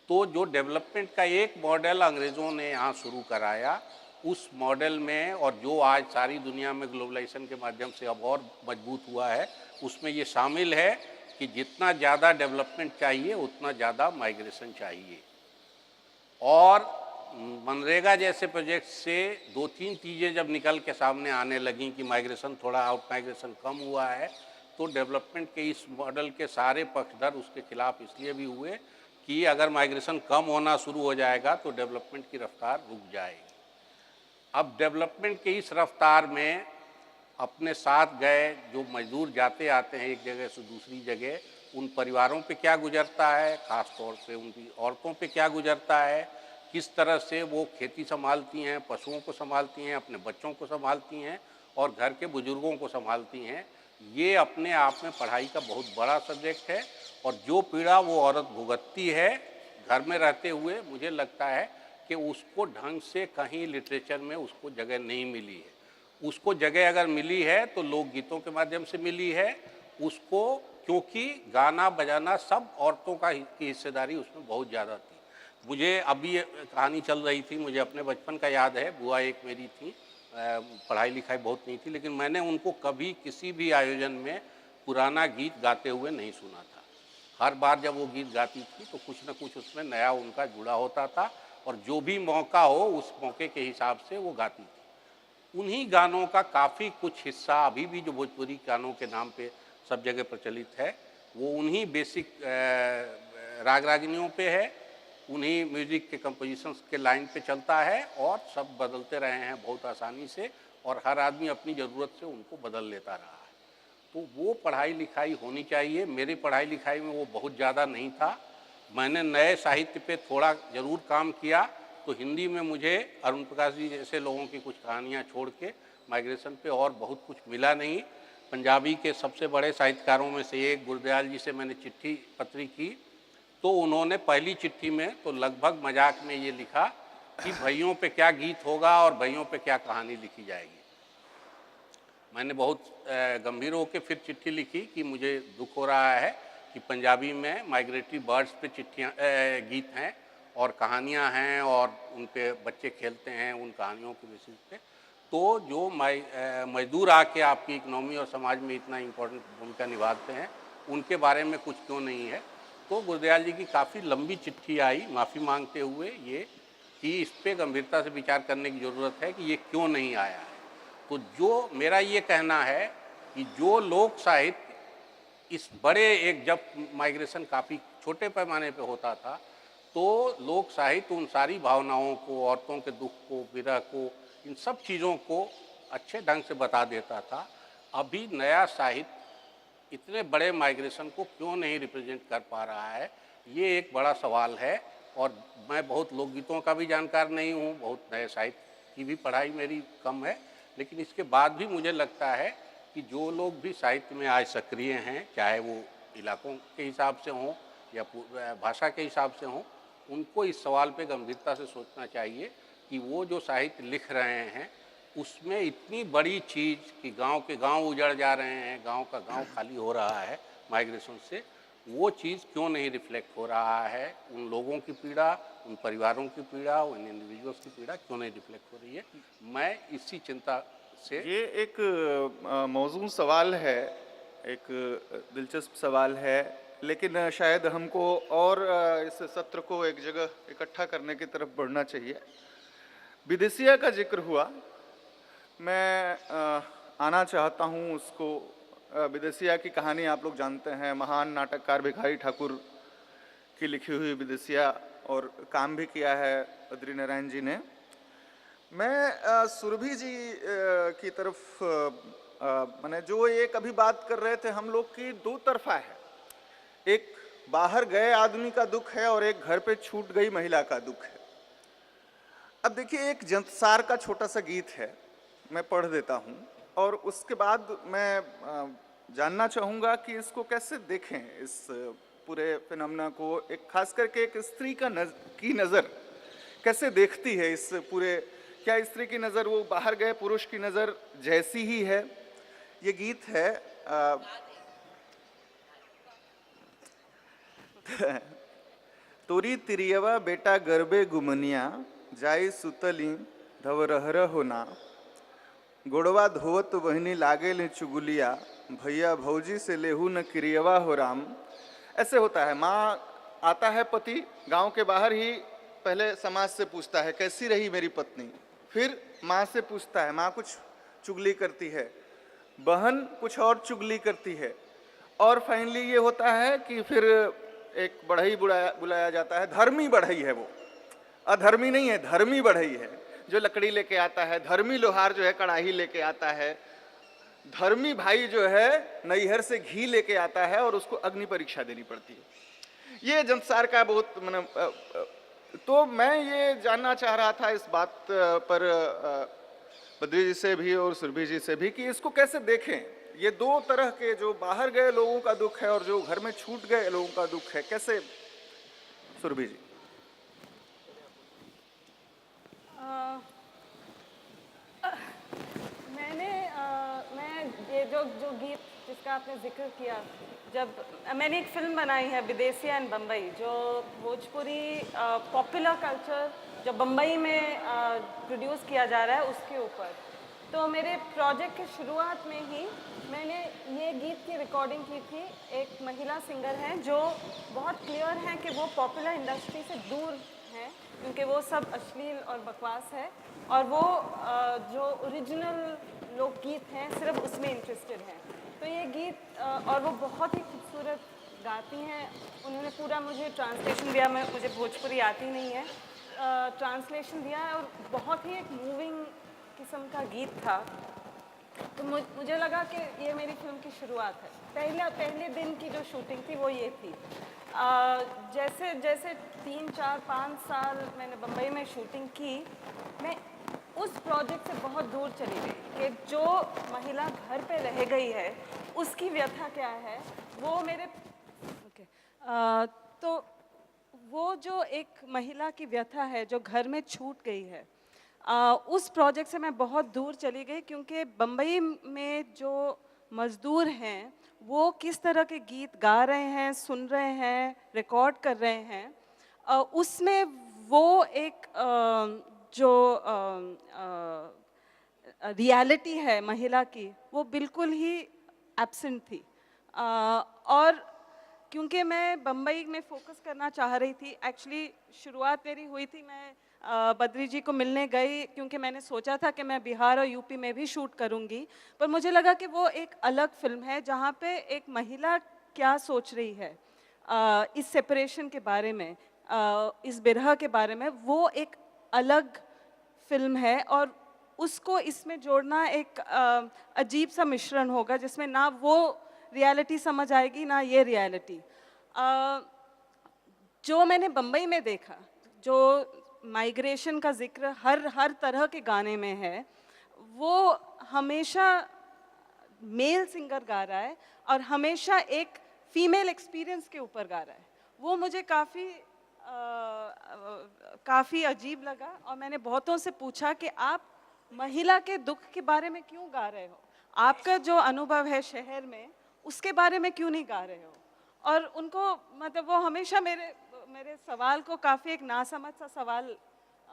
तो जो डेवलपमेंट का एक मॉडल अंग्रेज़ों ने यहाँ शुरू कराया, उस मॉडल में, और जो आज सारी दुनिया में ग्लोबलाइजेशन के माध्यम से अब और मजबूत हुआ है, उसमें ये शामिल है कि जितना ज़्यादा डेवलपमेंट चाहिए उतना ज़्यादा माइग्रेशन चाहिए। और मनरेगा जैसे प्रोजेक्ट से दो तीन चीज़ें जब निकल के सामने आने लगीं कि माइग्रेशन, थोड़ा आउट माइग्रेशन कम हुआ है, तो डेवलपमेंट के इस मॉडल के सारे पक्षधर उसके खिलाफ इसलिए भी हुए कि अगर माइग्रेशन कम होना शुरू हो जाएगा तो डेवलपमेंट की रफ्तार रुक जाएगी। अब डेवलपमेंट की इस रफ्तार में अपने साथ गए जो मजदूर जाते आते हैं एक जगह से दूसरी जगह, उन परिवारों पे क्या गुजरता है, ख़ास तौर पे उनकी औरतों पे क्या गुजरता है, किस तरह से वो खेती संभालती हैं, पशुओं को संभालती हैं, अपने बच्चों को संभालती हैं और घर के बुजुर्गों को संभालती हैं, ये अपने आप में पढ़ाई का बहुत बड़ा सब्जेक्ट है। और जो पीड़ा वो औरत भुगतती है घर में रहते हुए, मुझे लगता है कि उसको ढंग से कहीं लिटरेचर में उसको जगह नहीं मिली है। उसको जगह अगर मिली है तो लोकगीतों के माध्यम से मिली है उसको, क्योंकि गाना बजाना सब औरतों की हिस्सेदारी उसमें बहुत ज़्यादा थी। मुझे अभी कहानी चल रही थी, मुझे अपने बचपन का याद है, बुआ एक मेरी थी, पढ़ाई लिखाई बहुत नहीं थी, लेकिन मैंने उनको कभी किसी भी आयोजन में पुराना गीत गाते हुए नहीं सुना था। हर बार जब वो गीत गाती थी तो कुछ न कुछ उसमें नया उनका जुड़ा होता था, और जो भी मौका हो उस मौके के हिसाब से वो गाती थी। उन्हीं गानों का काफ़ी कुछ हिस्सा अभी भी जो भोजपुरी गानों के नाम पे सब जगह प्रचलित है, वो उन्हीं बेसिक राग रागिनियों पे है, उन्हीं म्यूज़िक के कंपोजिशंस के लाइन पे चलता है, और सब बदलते रहे हैं बहुत आसानी से, और हर आदमी अपनी ज़रूरत से उनको बदल लेता रहा है। तो वो पढ़ाई लिखाई होनी चाहिए। मेरी पढ़ाई लिखाई में वो बहुत ज़्यादा नहीं था। मैंने नए साहित्य पे थोड़ा ज़रूर काम किया, तो हिंदी में मुझे अरुण प्रकाश जी जैसे लोगों की कुछ कहानियाँ छोड़ के माइग्रेशन पे और बहुत कुछ मिला नहीं। पंजाबी के सबसे बड़े साहित्यकारों में से एक गुरदयाल जी से मैंने चिट्ठी पत्री की, तो उन्होंने पहली चिट्ठी में तो लगभग मजाक में ये लिखा कि भइयों पे क्या गीत होगा और भइयों पे क्या कहानी लिखी जाएगी। मैंने बहुत गंभीर होकर फिर चिट्ठी लिखी कि मुझे दुख हो रहा है कि पंजाबी में माइग्रेटरी बर्ड्स पे गीत हैं और कहानियाँ हैं और उन पे बच्चे खेलते हैं, उन कहानियों के बेसिस पे। तो जो मजदूर आके आपकी इकनॉमी और समाज में इतना इम्पोर्टेंट भूमिका निभाते हैं, उनके बारे में कुछ क्यों नहीं है। तो गुरदयाल जी की काफ़ी लंबी चिट्ठी आई माफ़ी मांगते हुए ये कि इस पर गंभीरता से विचार करने की ज़रूरत है कि ये क्यों नहीं आया है। तो जो मेरा ये कहना है कि जो लोक साहित्य इस बड़े एक जब माइग्रेशन काफ़ी छोटे पैमाने पे होता था तो लोक साहित्य उन सारी भावनाओं को, औरतों के दुख को, विरह को, इन सब चीज़ों को अच्छे ढंग से बता देता था। अभी नया साहित्य इतने बड़े माइग्रेशन को क्यों नहीं रिप्रेजेंट कर पा रहा है, ये एक बड़ा सवाल है। और मैं बहुत लोकगीतों का भी जानकार नहीं हूँ, बहुत नए साहित्य की भी पढ़ाई मेरी कम है, लेकिन इसके बाद भी मुझे लगता है कि जो लोग भी साहित्य में आज सक्रिय हैं, चाहे वो इलाकों के हिसाब से हों या भाषा के हिसाब से हों, उनको इस सवाल पे गंभीरता से सोचना चाहिए कि वो जो साहित्य लिख रहे हैं उसमें इतनी बड़ी चीज़ कि गांव के गांव उजड़ जा रहे हैं, गांव का गांव खाली हो रहा है माइग्रेशन से, वो चीज़ क्यों नहीं रिफ्लेक्ट हो रहा है, उन लोगों की पीड़ा, उन परिवारों की पीड़ा, उन इंडिविजुअल्स की पीड़ा क्यों नहीं रिफ्लेक्ट हो रही है। मैं इसी चिंता से ये एक मौजूद सवाल है, एक दिलचस्प सवाल है, लेकिन शायद हमको और इस सत्र को एक जगह इकट्ठा करने की तरफ बढ़ना चाहिए। विदेशिया का जिक्र हुआ, मैं आना चाहता हूँ उसको। विदेशिया की कहानी आप लोग जानते हैं, महान नाटककार भिखारी ठाकुर की लिखी हुई विदेशिया, और काम भी किया है बद्री नारायण जी ने। मैं सुरभि जी की तरफ मैंने जो एक अभी बात कर रहे थे हम लोग की, दो तरफा है। एक बाहर गए आदमी का दुख है और एक घर पे छूट गई महिला का दुख है। अब देखिए, एक जंतसार का छोटा सा गीत है, मैं पढ़ देता हूँ और उसके बाद मैं जानना चाहूँगा कि इसको कैसे देखें, इस पूरे फिनोमेना को। एक खास करके एक स्त्री की नज़र कैसे देखती है इस पूरे, क्या स्त्री की नज़र वो बाहर गए पुरुष की नज़र जैसी ही है। ये गीत है तोरी तिरियवा बेटा गरबे गुमनिया, जाई सुतली धवरहर होना, गोड़वा धोवत बहनी लागे ले चुगुलिया, भैया भौजी से लेहू न क्रियवा हो राम। ऐसे होता है, माँ आता है पति गांव के बाहर ही, पहले समाज से पूछता है कैसी रही मेरी पत्नी, फिर माँ से पूछता है, माँ कुछ चुगली करती है, बहन कुछ और चुगली करती है, और फाइनली ये होता है कि फिर एक बढ़ई बुलाया जाता है। धर्मी बढ़ई है वो, अधर्मी नहीं है, धर्मी बढ़ई है, जो लकड़ी लेके आता है। धर्मी लोहार जो है कड़ाही लेके आता है। धर्मी भाई जो है नैहर से घी लेके आता है और उसको अग्नि परीक्षा देनी पड़ती है। ये जंतसार का बहुत तो मैं ये जानना चाह रहा था इस बात पर बद्री जी से भी और सुरभि जी से भी कि इसको कैसे देखें। ये दो तरह के, जो बाहर गए लोगों का दुख है और जो घर में छूट गए लोगों का दुख है, कैसे? सुरभि जी। मैं ये जो गीत जिसका आपने जिक्र किया, जब मैंने एक फिल्म बनाई है विदेशिया इन बम्बई, जो भोजपुरी पॉपुलर कल्चर जो बम्बई में प्रोड्यूस किया जा रहा है उसके ऊपर, तो मेरे प्रोजेक्ट की शुरुआत में ही मैंने ये गीत की रिकॉर्डिंग की थी। एक महिला सिंगर हैं जो बहुत क्लियर हैं कि वो पॉपुलर इंडस्ट्री से दूर हैं, क्योंकि वो सब अश्लील और बकवास है, और वो जो ओरिजिनल लोकगीत हैं सिर्फ उसमें इंटरेस्टेड हैं। तो ये गीत और वो बहुत ही खूबसूरत गाती हैं। उन्होंने पूरा मुझे ट्रांसलेशन दिया, मुझे भोजपुरी आती नहीं है, ट्रांसलेशन दिया है, और बहुत ही एक मूविंग किस्म का गीत था। तो मुझे लगा कि ये मेरी फिल्म की शुरुआत है। पहले दिन की जो शूटिंग थी वो ये थी। जैसे जैसे 3, 4, 5 साल मैंने बम्बई में शूटिंग की, मैं उस प्रोजेक्ट से बहुत दूर चली गई कि जो महिला घर पे रह गई है उसकी व्यथा क्या है। वो मेरे तो वो जो एक महिला की व्यथा है जो घर में छूट गई है, उस प्रोजेक्ट से मैं बहुत दूर चली गई, क्योंकि बम्बई में जो मज़दूर हैं वो किस तरह के गीत गा रहे हैं, सुन रहे हैं, रिकॉर्ड कर रहे हैं, उसमें वो एक जो रियलिटी है महिला की वो बिल्कुल ही एब्सेंट थी। और क्योंकि मैं बम्बई में फोकस करना चाह रही थी। एक्चुअली शुरुआत मेरी हुई थी, मैं बद्री जी को मिलने गई क्योंकि मैंने सोचा था कि मैं बिहार और यूपी में भी शूट करूंगी, पर मुझे लगा कि वो एक अलग फिल्म है जहाँ पे एक महिला क्या सोच रही है इस सेपरेशन के बारे में, इस बिरह के बारे में, वो एक अलग फिल्म है और उसको इसमें जोड़ना एक अजीब सा मिश्रण होगा जिसमें ना वो रियलिटी समझ आएगी ना ये रियलिटी। जो मैंने बम्बई में देखा, जो माइग्रेशन का जिक्र हर हर तरह के गाने में है, वो हमेशा मेल सिंगर गा रहा है और हमेशा एक फीमेल एक्सपीरियंस के ऊपर गा रहा है। वो मुझे काफ़ी अजीब लगा और मैंने बहुतों से पूछा कि आप महिला के दुख के बारे में क्यों गा रहे हो, आपका जो अनुभव है शहर में उसके बारे में क्यों नहीं गा रहे हो। और उनको मतलब वो हमेशा मेरे सवाल को काफ़ी एक नासमझ सा सवाल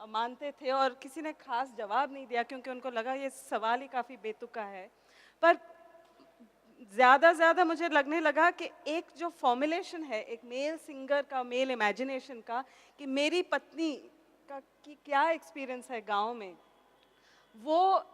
मानते थे और किसी ने खास जवाब नहीं दिया क्योंकि उनको लगा ये सवाल ही काफ़ी बेतुका है। पर ज़्यादा मुझे लगने लगा कि एक जो फॉर्मुलेशन है एक मेल सिंगर का, मेल इमेजिनेशन का, कि मेरी पत्नी का की क्या एक्सपीरियंस है गांव में, वो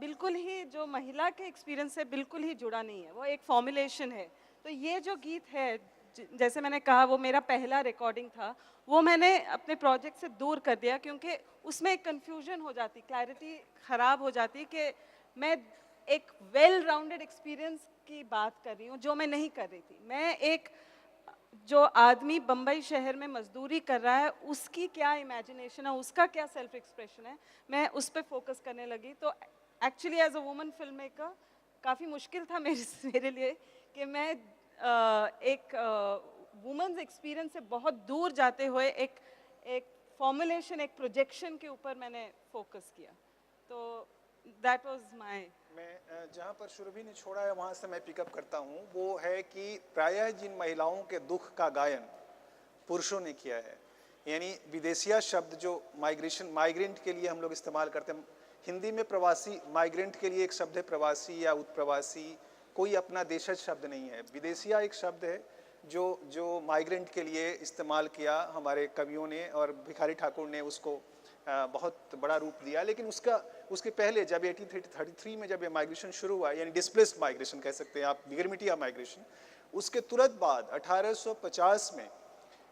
बिल्कुल ही जो महिला के एक्सपीरियंस से बिल्कुल ही जुड़ा नहीं है, वो एक फॉर्मुलेशन है। तो ये जो गीत है, जैसे मैंने कहा वो मेरा पहला रिकॉर्डिंग था, वो मैंने अपने प्रोजेक्ट से दूर कर दिया क्योंकि उसमें एक कन्फ्यूजन हो जाती, क्लैरिटी ख़राब हो जाती कि मैं एक वेल राउंडेड एक्सपीरियंस की बात कर रही हूँ जो मैं नहीं कर रही थी। मैं एक जो आदमी बम्बई शहर में मजदूरी कर रहा है उसकी क्या इमेजिनेशन है, उसका क्या सेल्फ एक्सप्रेशन है, मैं उस पर फोकस करने लगी। तो actually as a woman film maker काफ़ी मुश्किल था मेरे लिए कि मैं एक वुमेन्स एक्सपीरियंस से बहुत दूर जाते हुए एक फॉर्मुलेशन, एक प्रोजेक्शन के ऊपर मैंने फोकस किया। तो दैट वाज माय। मैं जहाँ पर सुरभि ने छोड़ा है वहाँ से मैं पिकअप करता हूँ, वो है कि प्रायः जिन महिलाओं के दुख का गायन पुरुषों ने किया है, यानी विदेशिया शब्द जो माइग्रेंट के लिए हम लोग इस्तेमाल करते हैं, हिंदी में प्रवासी, माइग्रेंट के लिए एक शब्द है प्रवासी या उत्प्रवासी, कोई अपना देशज शब्द नहीं है। विदेशिया एक शब्द है जो माइग्रेंट के लिए इस्तेमाल किया हमारे कवियों ने और भिखारी ठाकुर ने उसको बहुत बड़ा रूप दिया। लेकिन उसके पहले जब 1833 में जब ये माइग्रेशन शुरू हुआ, यानी डिस्प्लेस्ड माइग्रेशन कह सकते हैं आप, गिरमिटिया माइग्रेशन, उसके तुरंत बाद 1850 में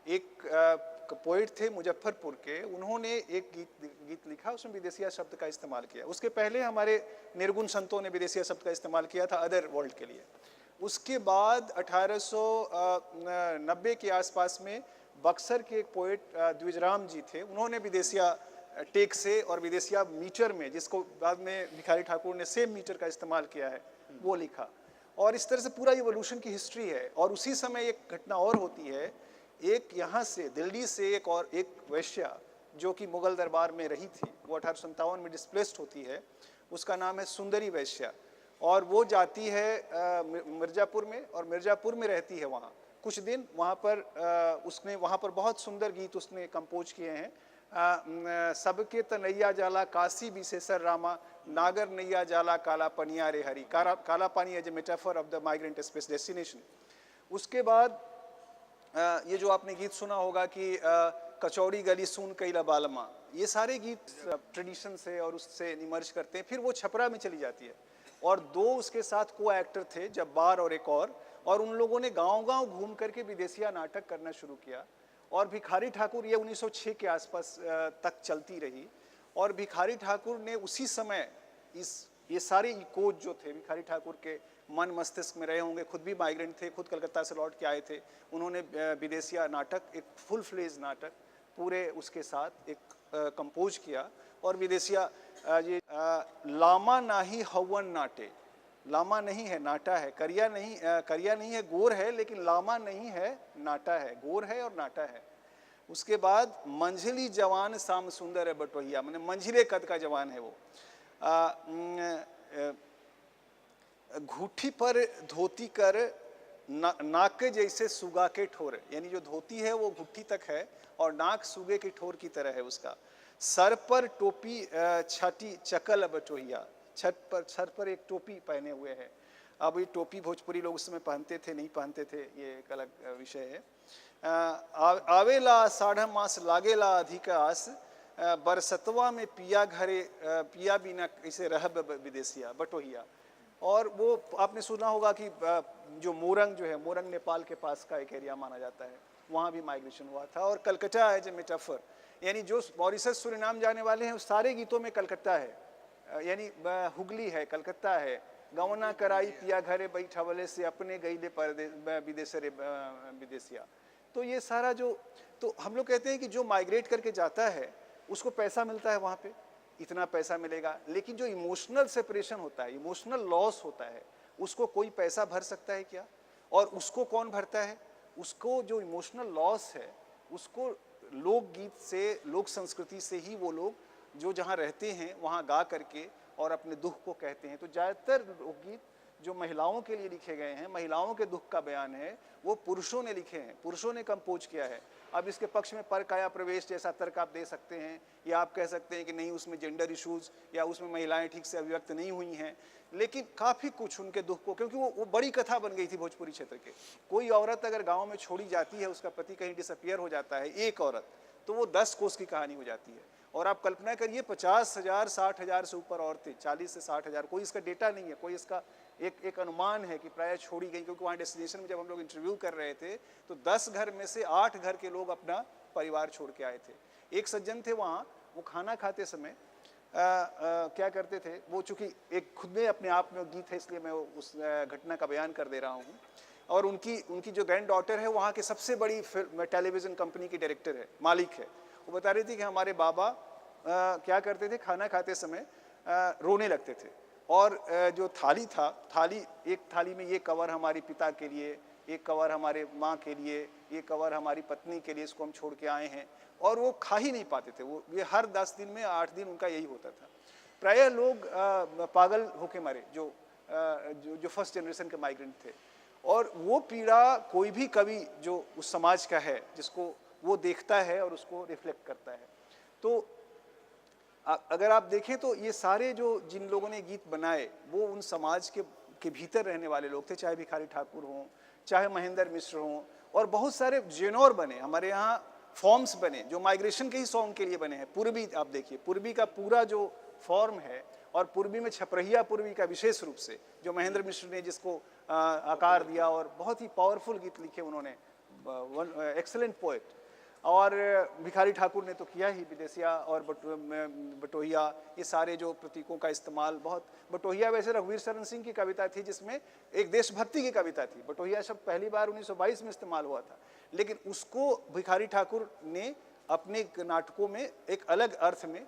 एक पोइट थे मुजफ्फरपुर के, उन्होंने एक गीत लिखा, उसमें विदेशिया शब्द का इस्तेमाल किया। उसके पहले हमारे निर्गुण संतों ने विदेशिया शब्द का इस्तेमाल किया था अदर वर्ल्ड के लिए। उसके बाद 1890 के आसपास में बक्सर के एक पोइट द्विजराम जी थे, उन्होंने विदेशिया टेक से और विदेशिया मीटर में, जिसको बाद में भिखारी ठाकुर ने सेम मीटर का इस्तेमाल किया है, वो लिखा। और इस तरह से पूरा इवोल्यूशन की हिस्ट्री है। और उसी समय एक घटना और होती है, एक यहाँ से दिल्ली से एक वैश्या जो कि मुगल दरबार में रही थी, वो 1857 में डिस्प्लेस्ड होती है, उसका नाम है सुंदरी वैश्या, और वो जाती है मिर्ज़ापुर में और मिर्ज़ापुर में रहती है वहाँ कुछ दिन। वहाँ पर उसने वहाँ पर बहुत सुंदर गीत उसने कंपोज किए हैं। सबके तनैया जाला काशी विशेषर रामा, नागर नैया जाला काला पनिया रे हरी। Kala Pani as a metaphor of the migrant space destination. उसके बाद ये जो आपने गीत सुना होगा कि कचौड़ी गली सून कैला बालमा, ये सारे गीत ट्रेडिशन से और उससे इमर्ज करते हैं। फिर वो छपरा में चली जाती है और दो उसके साथ को एक्टर थे, जब्बार और एक और उन लोगों ने गांव-गांव घूम करके विदेशिया नाटक करना शुरू किया। और भिखारी ठाकुर, ये 1906 के आसपास तक चलती रही। और भिखारी ठाकुर ने उसी समय ये सारे इकोज जो थे भिखारी ठाकुर के मन मस्तिष्क में रहे होंगे, खुद भी माइग्रेंट थे, खुद कलकत्ता से लौट के आए थे, उन्होंने विदेशिया नाटक, एक फुल फ्लेज नाटक पूरे उसके साथ एक कंपोज किया। और विदेशिया ये लामा नाही हवन नाटे, लामा नहीं है नाटा है, करिया नहीं है गोर है, लेकिन लामा नहीं है नाटा है, गोर है और नाटा है। उसके बाद मंझली जवान शाम सुंदर है बटोहिया, मैंने मंझले कद का जवान है वो। घूठी पर धोती कर नाक जैसे सुगा के ठोर, यानी जो धोती है वो घुट्टी तक है और नाक सुगे के ठोर की तरह है उसका। सर पर टोपी छाटी चकल बटोहिया, सर पर एक टोपी पहने हुए है। अब ये टोपी भोजपुरी लोग उस समय पहनते थे नहीं पहनते थे, ये एक अलग विषय है। आवेला 6.5 मास लागेला अधिक आस, बरसतवा में पिया घरे पिया बिना इसे रह विदेशिया बटोहिया। और वो आपने सुना होगा कि जो मोरंग जो है, मोरंग नेपाल के पास का एक एरिया माना जाता है, वहाँ भी माइग्रेशन हुआ था। और कलकत्ता है जो मेटाफर, यानी जो मॉरिशस सुरिनाम जाने वाले हैं उस सारे गीतों में कलकत्ता है, यानी हुगली है, कलकत्ता है। गवना कराई पिया घरे बैठवले से अपने गईले विदेशरे विदेशिया। तो ये सारा जो, तो हम लोग कहते हैं कि जो माइग्रेट करके जाता है उसको पैसा मिलता है, वहाँ पे इतना पैसा मिलेगा, लेकिन जो इमोशनल सेपरेशन होता है, इमोशनल लॉस होता है, उसको कोई पैसा भर सकता है क्या? और उसको कौन भरता है? उसको जो इमोशनल लॉस है उसको लोकगीत से, लोक संस्कृति से ही वो लोग जो जहाँ रहते हैं वहाँ गा करके और अपने दुख को कहते हैं। तो ज़्यादातर लोकगीत जो महिलाओं के लिए लिखे गए हैं, महिलाओं के दुख का बयान है, वो पुरुषों ने लिखे हैं, पुरुषों ने कंपोज किया है। अब इसके पक्ष में परकाया प्रवेश जैसा तर्क आप दे सकते हैं, या आप कह सकते हैं कि नहीं उसमें जेंडर इश्यूज या उसमें महिलाएं ठीक से अभिव्यक्त नहीं हुई हैं, लेकिन काफ़ी कुछ उनके दुख को, क्योंकि वो बड़ी कथा बन गई थी भोजपुरी क्षेत्र के। कोई औरत अगर गाँव में छोड़ी जाती है, उसका पति कहीं डिसअपियर हो जाता है, एक औरत, तो वो 10 कोस की कहानी हो जाती है। और आप कल्पना करिए 50,000 60,000 से ऊपर औरतें, 40 से 60,000, कोई इसका डेटा नहीं है, कोई इसका एक अनुमान है कि प्रायः छोड़ी गई, क्योंकि वहाँ डेस्टिनेशन में जब हम लोग इंटरव्यू कर रहे थे तो 10 घर में से 8 घर के लोग अपना परिवार छोड़ के आए थे। एक सज्जन थे वहाँ, वो खाना खाते समय क्या करते थे, वो चूँकि एक खुद में अपने आप में गीत है इसलिए मैं उस घटना का बयान कर दे रहा हूँ। और उनकी जो ग्रैंड डॉटर है वहाँ के सबसे बड़ी टेलीविज़न कंपनी की डायरेक्टर है, मालिक है। वो बता रही थी कि हमारे बाबा क्या करते थे, खाना खाते समय रोने लगते थे, और जो थाली था, एक थाली में ये कवर हमारे पिता के लिए, एक कवर हमारे माँ के लिए, ये कवर हमारी पत्नी के लिए, इसको हम छोड़ के आए हैं, और वो खा ही नहीं पाते थे। वो ये हर 10 दिन में 8 दिन उनका यही होता था। प्रायः लोग पागल होके मरे जो फर्स्ट जनरेशन के माइग्रेंट थे। और वो पीड़ा कोई भी कवि जो उस समाज का है, जिसको वो देखता है और उसको रिफ्लेक्ट करता है। तो अगर आप देखें तो ये सारे जो जिन लोगों ने गीत बनाए वो उन समाज के भीतर रहने वाले लोग थे, चाहे भिखारी ठाकुर हों, चाहे महेंद्र मिश्र हों, और बहुत सारे जेनोर बने हमारे यहाँ, फॉर्म्स बने जो माइग्रेशन के ही सॉन्ग के लिए बने हैं। पूर्वी आप देखिए, पूर्वी का पूरा जो फॉर्म है, और पूर्वी में छपरहिया पूर्वी का विशेष रूप से जो महेंद्र मिश्र ने जिसको आकार दिया, और बहुत ही पावरफुल गीत लिखे उन्होंने, एक्सेलेंट पोएट। और भिखारी ठाकुर ने तो किया ही, विदेशिया और बटोहिया, ये सारे जो प्रतीकों का इस्तेमाल बहुत। बटोहिया वैसे रघुवीर शरण सिंह की कविता थी जिसमें एक देशभक्ति की कविता थी। बटोहिया शब्द पहली बार 1922 में इस्तेमाल हुआ था, लेकिन उसको भिखारी ठाकुर ने अपने नाटकों में एक अलग अर्थ में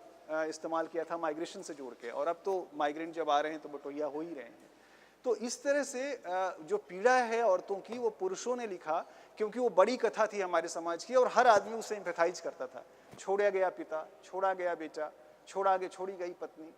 इस्तेमाल किया था, माइग्रेशन से जोड़ के। और अब तो माइग्रेंट जब आ रहे हैं तो बटोहिया हो ही रहे हैं। तो इस तरह से जो पीड़ा है औरतों की, वो पुरुषों ने लिखा, क्योंकि वो बड़ी कथा थी हमारे समाज की, और हर आदमी उससे एम्पैथाइज करता था। छोड़ा गया पिता, छोड़ा गया बेटा, छोड़ी गई पत्नी,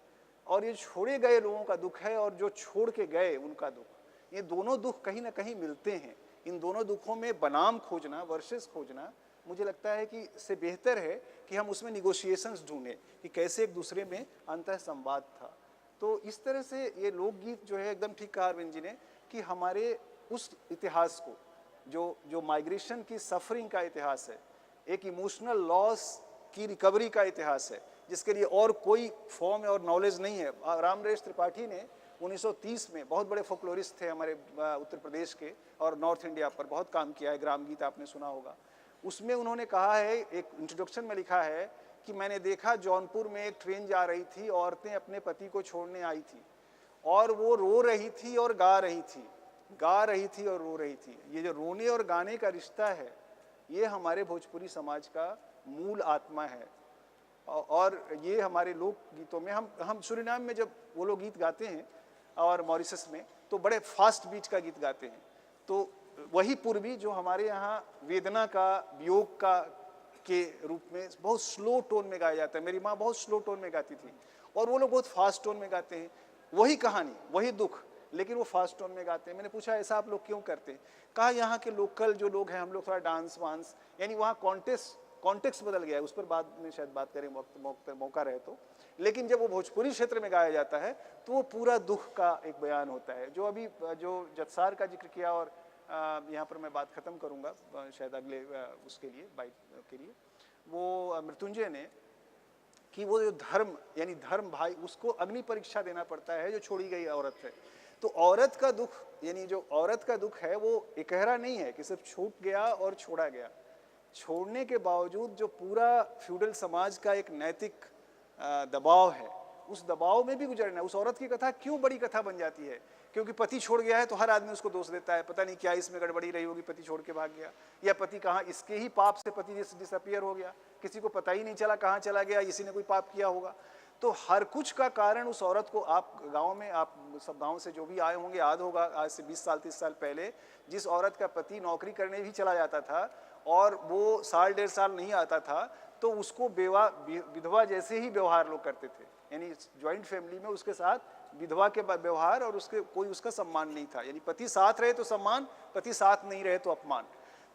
और ये छोड़े गए लोगों का दुख है, और जो छोड़ के गए उनका दुख, ये दोनों दुख कहीं ना कहीं मिलते हैं। इन दोनों दुखों में बनाम खोजना, वर्सेस खोजना, मुझे लगता है कि इससे बेहतर है कि हम उसमें निगोशिएशंस ढूंढें कि कैसे एक दूसरे में अंतः संवाद था। तो इस तरह से ये लोकगीत जो है, एकदम ठीक कहा अरविंद जी ने, कि हमारे उस इतिहास को, जो माइग्रेशन की सफरिंग का इतिहास है, एक इमोशनल लॉस की रिकवरी का इतिहास है, जिसके लिए और कोई फॉर्म और नॉलेज नहीं है। रामरेश त्रिपाठी ने 1930 में, बहुत बड़े फोकलोरिस्ट थे हमारे उत्तर प्रदेश के, और नॉर्थ इंडिया पर बहुत काम किया है, ग्राम गीत आपने सुना होगा। उसमें उन्होंने कहा है, एक इंट्रोडक्शन में लिखा है कि मैंने देखा जौनपुर में एक ट्रेन जा रही थी, औरतें अपने पति को छोड़ने आई थी, और वो रो रही थी और गा रही थी, गा रही थी और रो रही थी। ये जो रोने और गाने का रिश्ता है, ये हमारे भोजपुरी समाज का मूल आत्मा है। और ये हमारे लोक गीतों में, हम सूरीनाम में जब वो लोग गीत गाते हैं और मॉरिशस में, तो बड़े फास्ट बीट का गीत गाते हैं। तो वही पूर्वी जो हमारे यहाँ वेदना का, वियोग का के रूप में बहुत स्लो टोन में गाया जाता है। मेरी माँ बहुत स्लो टोन में गाती थी, और वो लोग बहुत फास्ट टोन में गाते हैं। वही कहानी, वही दुख, लेकिन वो फास्ट टोन में गाते हैं। मैंने पूछा ऐसा आप लोग क्यों करते हैं? कहा यहाँ के लोकल जो लोग हैं, हम लोग थोड़ा डांस वांस, यानी वहाँ कॉन्टेस्ट कॉन्टेक्स्ट बदल गया है, उस पर बाद में शायद बात करें मौका रहे तो। लेकिन जब वो भोजपुरी क्षेत्र में गाया जाता है तो वो पूरा दुख का एक बयान होता है। जो अभी जो जत्सार का जिक्र किया, और यहाँ पर मैं बात खत्म करूँगा शायद अगले उसके लिए बाइट के लिए, वो मृत्युंजय ने कि वो जो धर्म यानी धर्म भाई, उसको अग्नि परीक्षा देना पड़ता है जो छोड़ी गई औरत है। तो औरत का दुख यानी जो औरत का दुख है वो एकहरा नहीं है कि सिर्फ छूट गया और छोड़ा गया। छोड़ने के बावजूद जो पूरा फ्यूडल समाज का एक नैतिक दबाव है, उस दबाव में भी गुजरना। उस औरत की कथा क्यों बड़ी कथा बन जाती है? क्योंकि पति छोड़ गया है तो हर आदमी उसको दोष देता है, पता नहीं क्या इसमें गड़बड़ी रही होगी, पति छोड़ के भाग गया, या पति कहाँ, इसके ही पाप से पति डिसअपियर हो गया, किसी को पता ही नहीं चला कहाँ चला गया, इसी ने कोई पाप किया होगा। तो हर कुछ का कारण उस औरत को, आप गांव में, आप सब गांव से जो भी आए होंगे याद होगा, आज से 20 साल 30 साल पहले जिस औरत का पति नौकरी करने भी चला जाता था और वो साल 1.5 साल नहीं आता था, तो उसको विधवा जैसे ही व्यवहार लोग करते थे। यानी ज्वाइंट फैमिली में उसके साथ विधवा के व्यवहार, और उसके कोई उसका सम्मान नहीं था। यानी पति साथ रहे तो सम्मान, पति साथ नहीं रहे तो अपमान।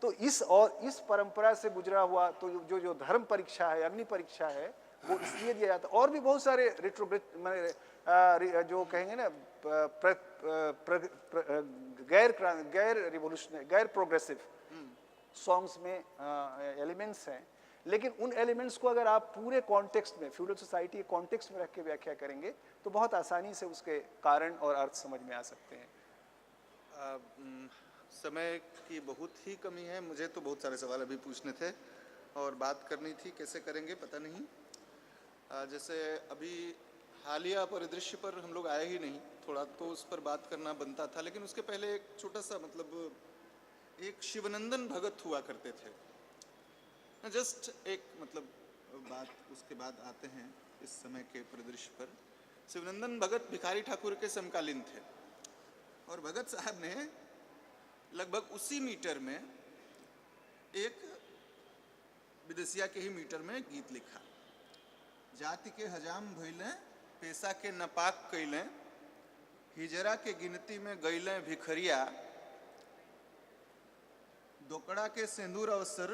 तो इस परंपरा से गुजरा हुआ तो जो धर्म परीक्षा है, अग्नि परीक्षा है, वो इसलिए दिया जाता है। और भी बहुत सारे जो कहेंगे ना गैर रिवोल्यूशनरी, गैर प्रोग्रेसिव सॉन्ग्स में एलिमेंट्स हैं, लेकिन उन एलिमेंट्स को अगर आप पूरे कॉन्टेक्स्ट में, फ्यूडल सोसाइटी के कॉन्टेक्स्ट में रख के व्याख्या करेंगे तो बहुत आसानी से उसके कारण और अर्थ समझ में आ सकते हैं। समय की बहुत ही कमी है, मुझे तो बहुत सारे सवाल अभी पूछने थे और बात करनी थी, कैसे करेंगे पता नहीं। जैसे अभी हालिया परिदृश्य पर हम लोग आए ही नहीं, थोड़ा तो उस पर बात करना बनता था, लेकिन उसके पहले एक छोटा सा एक शिवनंदन भगत हुआ करते थे, जस्ट एक बात, उसके बाद आते हैं इस समय के परिदृश्य पर। शिवनंदन भगत भिखारी ठाकुर के समकालीन थे और भगत साहब ने लगभग उसी मीटर में एक विदेशिया के ही मीटर में गीत लिखा। जाति के हजाम भइलें, पेशा के नपाक कैलें, हिजरा के गिनती में गैलें भिखरिया, दोकड़ा के सिंदूर अवसर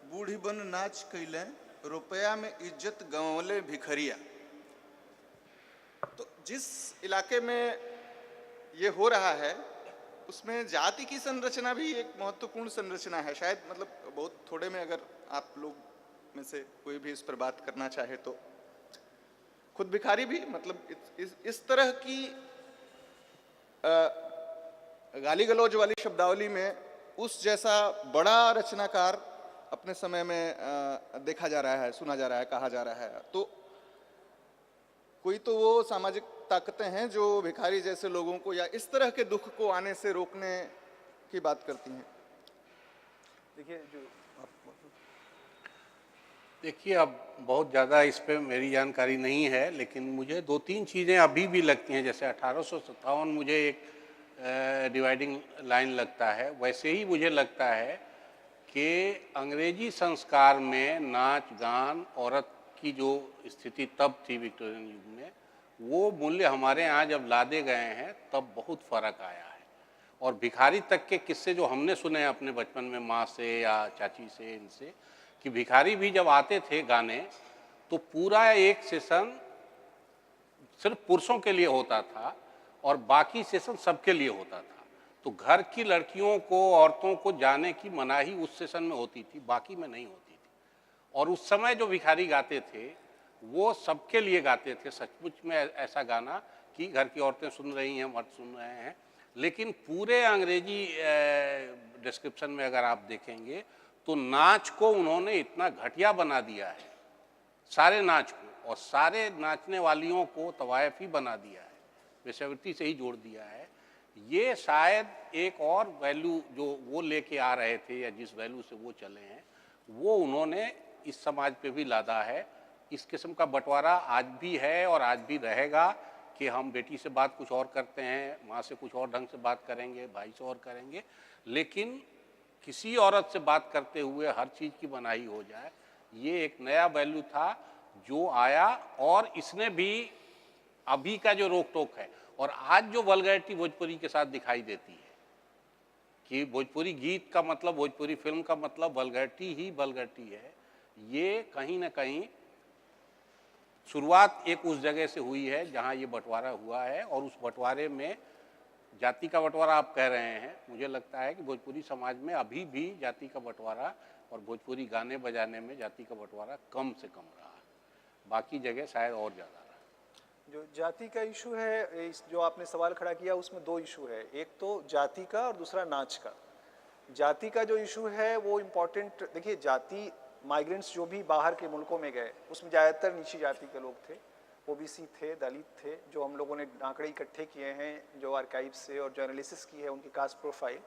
बूढ़ी बन नाच कैलें, रुपया में इज्जत गंवले भिखरिया। तो जिस इलाके में ये हो रहा है उसमें जाति की संरचना भी एक महत्वपूर्ण संरचना है। शायद बहुत थोड़े में अगर आप लोग में से कोई भी इस पर बात करना चाहे तो, खुद भिखारी भी इस तरह की गाली गलौज वाली शब्दावली में उस जैसा बड़ा रचनाकार अपने समय में देखा जा रहा है, सुना जा रहा है, कहा जा रहा है। तो कोई तो वो सामाजिक ताकतें हैं जो भिखारी जैसे लोगों को या इस तरह के दुख को आने से रोकने की बात करती हैं। देखिए, अब बहुत ज़्यादा इस पे मेरी जानकारी नहीं है, लेकिन मुझे 2-3 चीज़ें अभी भी लगती हैं। जैसे 1857 मुझे एक डिवाइडिंग लाइन लगता है, वैसे ही मुझे लगता है कि अंग्रेजी संस्कार में नाच गान, औरत की जो स्थिति तब थी विक्टोरियन युग में, वो मूल्य हमारे यहाँ जब लादे गए हैं तब बहुत फ़र्क आया है। और भिखारी तक के किस्से जो हमने सुने हैं अपने बचपन में माँ से या चाची से, इनसे, कि भिखारी भी जब आते थे गाने तो पूरा एक सेशन सिर्फ पुरुषों के लिए होता था और बाकी सेशन सबके लिए होता था। तो घर की लड़कियों को, औरतों को जाने की मनाही उस सेशन में होती थी, बाकी में नहीं होती थी। और उस समय जो भिखारी गाते थे वो सबके लिए गाते थे, सचमुच में ऐसा गाना कि घर की औरतें सुन रही हैं, मर्द सुन रहे हैं। लेकिन पूरे अंग्रेजी डिस्क्रिप्शन में अगर आप देखेंगे तो नाच को उन्होंने इतना घटिया बना दिया है, सारे नाच को, और सारे नाचने वालियों को तवायफी बना दिया है, वेश्यावृत्ति से ही जोड़ दिया है। ये शायद एक और वैल्यू जो वो लेके आ रहे थे या जिस वैल्यू से वो चले हैं वो उन्होंने इस समाज पे भी लादा है। इस किस्म का बंटवारा आज भी है और आज भी रहेगा कि हम बेटी से बात कुछ और करते हैं, माँ से कुछ और ढंग से बात करेंगे, भाई से और करेंगे, लेकिन किसी औरत से बात करते हुए हर चीज़ की मनाही हो जाए, ये एक नया वैल्यू था जो आया। और इसने भी अभी का जो रोक टोक है और आज जो वल्गैरिटी भोजपुरी के साथ दिखाई देती है कि भोजपुरी गीत का मतलब, भोजपुरी फिल्म का मतलब वल्गैरिटी ही वल्गैरिटी है, ये कहीं ना कहीं शुरुआत एक उस जगह से हुई है जहां ये बंटवारा हुआ है, और उस बंटवारे में जाति का बंटवारा आप कह रहे हैं, मुझे लगता है कि भोजपुरी समाज में अभी भी जाति का बंटवारा और भोजपुरी गाने बजाने में जाति का बंटवारा कम से कम रहा, बाकी जगह शायद और ज़्यादा रहा। जो जाति का इशू है, जो आपने सवाल खड़ा किया, उसमें दो इशू है, एक तो जाति का और दूसरा नाच का। जाति का जो इशू है वो इम्पोर्टेंट, देखिए जाति, माइग्रेंट्स जो भी बाहर के मुल्कों में गए उसमें ज़्यादातर नीची जाति के लोग थे, ओबीसी थे, दलित थे। जो हम लोगों ने आंकड़े इकट्ठे किए हैं, जो आर्काइव से और जो एनालिसिस की है उनकी कास्ट प्रोफाइल,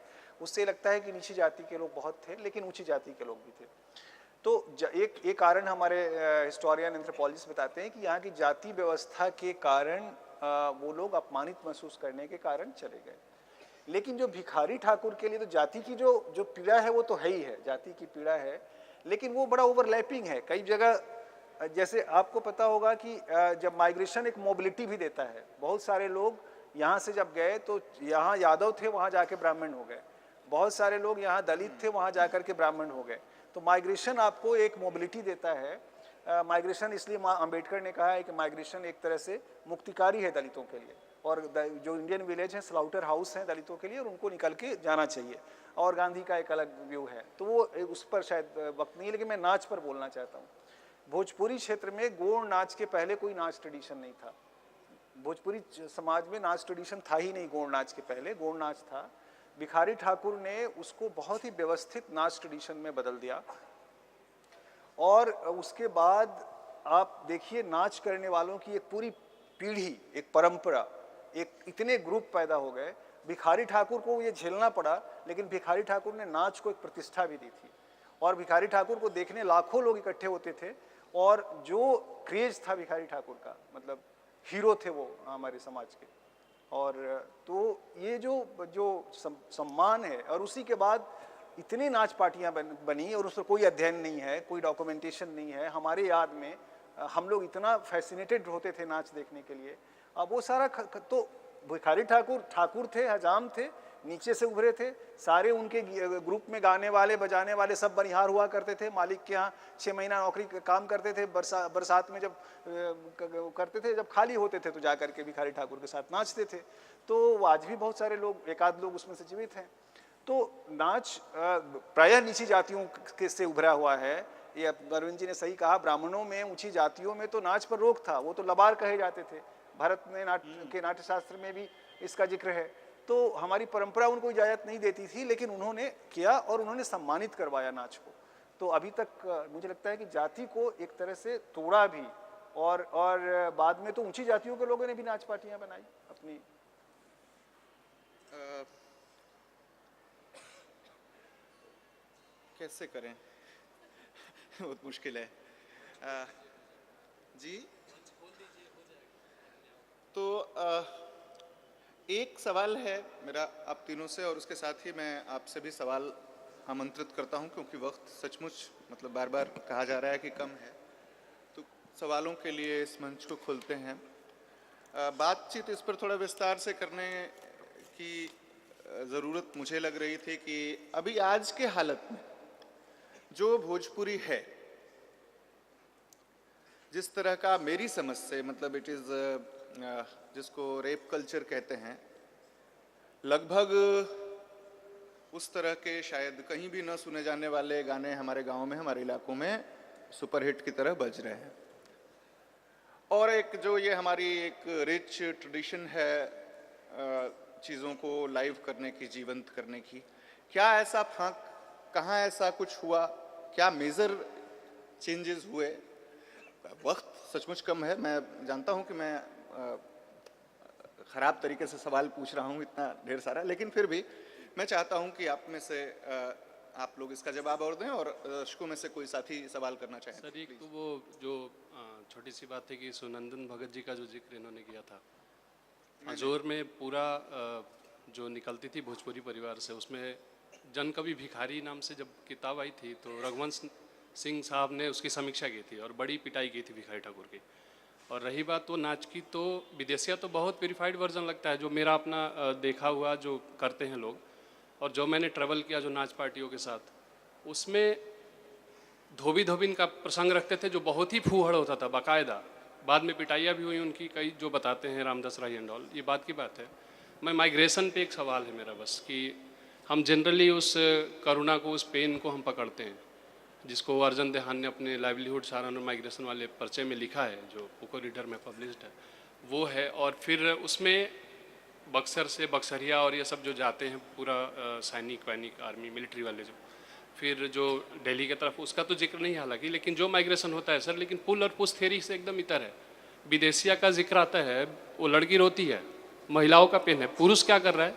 उससे लगता है कि नीची जाति के लोग बहुत थे, लेकिन ऊंची जाति के लोग भी थे। तो एक कारण हमारे हिस्टोरियन एंथ्रोपोलॉजिस्ट बताते हैं कि यहाँ की जाति व्यवस्था के कारण वो लोग अपमानित महसूस करने के कारण चले गए। लेकिन जो भिखारी ठाकुर के लिए तो जाति की जो पीड़ा है वो तो है ही है, जाति की पीड़ा है, लेकिन वो बड़ा ओवरलैपिंग है कई जगह। जैसे आपको पता होगा कि जब माइग्रेशन एक मोबिलिटी भी देता है, बहुत सारे लोग यहाँ से जब गए तो यहाँ यादव थे, वहाँ जाके ब्राह्मण हो गए, बहुत सारे लोग यहाँ दलित थे, वहाँ जाकर के ब्राह्मण हो गए। तो माइग्रेशन आपको एक मोबिलिटी देता है। माइग्रेशन इसलिए अम्बेडकर ने कहा है कि माइग्रेशन एक तरह से मुक्तिकारी है दलितों के लिए, और जो इंडियन विलेज हैं स्लाउटर हाउस हैं दलितों के लिए, और उनको निकल के जाना चाहिए। और गांधी का एक अलग व्यू है, तो वो उस पर शायद वक्त नहीं है, लेकिन मैं नाच पर बोलना चाहता हूँ। भोजपुरी क्षेत्र में गौड़ नाच के पहले कोई नाच ट्रेडिशन नहीं था। भोजपुरी समाज में नाच ट्रेडिशन था ही नहीं, गौड़ नाच के पहले गौड़ नाच था। भिखारी ठाकुर ने उसको बहुत ही व्यवस्थित नाच ट्रेडिशन में बदल दिया, और उसके बाद आप देखिए नाच करने वालों की एक पूरी पीढ़ी, एक परंपरा, एक इतने ग्रुप पैदा हो गए। भिखारी ठाकुर को ये झेलना पड़ा, लेकिन भिखारी ठाकुर ने नाच को एक प्रतिष्ठा भी दी थी, और भिखारी ठाकुर को देखने लाखों लोग इकट्ठे होते थे, और जो क्रेज था भिखारी ठाकुर का, मतलब हीरो थे वो हमारे समाज के। और तो ये जो सम्मान है, और उसी के बाद इतनी नाच पार्टियां बनी, और उस पर कोई अध्ययन नहीं है, कोई डॉक्यूमेंटेशन नहीं है। हमारे याद में हम लोग इतना फैसिनेटेड होते थे नाच देखने के लिए। अब वो सारा तो भिखारी ठाकुर थे, हजाम थे, नीचे से उभरे थे सारे। उनके ग्रुप में गाने वाले बजाने वाले सब बनिहार हुआ करते थे, मालिक के यहाँ 6 महीना नौकरी काम करते थे। बरसात में जब करते थे, जब खाली होते थे तो जा करके भिखारी ठाकुर के साथ नाचते थे। तो आज भी बहुत सारे लोग, एक आध लोग उसमें से जीवित हैं। तो नाच प्रायः नीची जातियों से उभरा हुआ है। ये अरविंद जी ने सही कहा, ब्राह्मणों में, ऊंची जातियों में तो नाच पर रोक था, वो तो लबार कहे जाते थे। भारत में नाट्यशास्त्र में भी इसका जिक्र है। तो हमारी परंपरा उनको इजाज़त नहीं देती थी, लेकिन उन्होंने किया और उन्होंने सम्मानित करवाया नाच को। तो अभी तक मुझे लगता है कि जाति को एक तरह से तोड़ा भी, और बाद में तो ऊंची जातियों के लोगों ने भी नाच पार्टियां बनाई अपनी। कैसे करें बहुत मुश्किल है। जी तो एक सवाल है मेरा आप तीनों से, और उसके साथ ही मैं आपसे भी सवाल आमंत्रित करता हूं, क्योंकि वक्त सचमुच मतलब बार बार कहा जा रहा है कि कम है, तो सवालों के लिए इस मंच को खोलते हैं। बातचीत इस पर थोड़ा विस्तार से करने की ज़रूरत मुझे लग रही थी कि अभी आज के हालत में जो भोजपुरी है, जिस तरह का मेरी समझ से, मतलब इट इज़ जिसको रेप कल्चर कहते हैं, लगभग उस तरह के शायद कहीं भी न सुने जाने वाले गाने हमारे गांव में, हमारे इलाकों में सुपरहिट की तरह बज रहे हैं। और एक जो ये हमारी एक रिच ट्रेडिशन है चीज़ों को लाइव करने की, जीवंत करने की, क्या ऐसा फांक, कहाँ ऐसा कुछ हुआ, क्या मेजर चेंजेस हुए? वक्त सचमुच कम है, मैं जानता हूँ कि मैं ख़राब तरीके से सवाल पूछ रहा हूँ इतना ढेर सारा, लेकिन फिर भी मैं चाहता हूँ कि आप में से आप लोग इसका जवाब और दें, और दर्शकों में से कोई साथी सवाल करना चाहें। सर एक तो वो जो छोटी सी बात है कि सुनंदन भगत जी का जो जिक्र इन्होंने किया था, अजोर में पूरा जो निकलती थी भोजपुरी परिवार से, उसमें जन कवि भिखारी नाम से जब किताब आई थी तो रघुवंश सिंह साहब ने उसकी समीक्षा की थी और बड़ी पिटाई की थी भिखारी ठाकुर की। और रही बात तो नाच की, तो विदेशिया तो बहुत प्योरीफाइड वर्जन लगता है, जो मेरा अपना देखा हुआ जो करते हैं लोग, और जो मैंने ट्रैवल किया जो नाच पार्टियों के साथ, उसमें धोबी धोबिन का प्रसंग रखते थे जो बहुत ही फूहड़ होता था बाकायदा। बाद में पिटाइयाँ भी हुई उनकी, कई जो बताते हैं रामदास राय एंड ऑल, ये बात की बात है। मैं माइग्रेशन पे एक सवाल है मेरा बस, कि हम जनरली उस करुणा को, उस पेन को हम पकड़ते हैं, जिसको अर्जन देहान ने अपने लाइवलीहुड सारण और माइग्रेशन वाले पर्चे में लिखा है, जो पोको रीडर में पब्लिश्ड है, वो है। और फिर उसमें बक्सर से बक्सरिया और ये सब जो जाते हैं, पूरा सैनिक वैनिक आर्मी मिलिट्री वाले जो, फिर जो दिल्ली की तरफ, उसका तो जिक्र नहीं हालांकि, लेकिन जो माइग्रेशन होता है सर, लेकिन पुल और पुश थ्योरी से एकदम इतर है। विदेशिया का जिक्र आता है, वो लड़की रोती है, महिलाओं का पेन है। पुरुष क्या कर रहा है,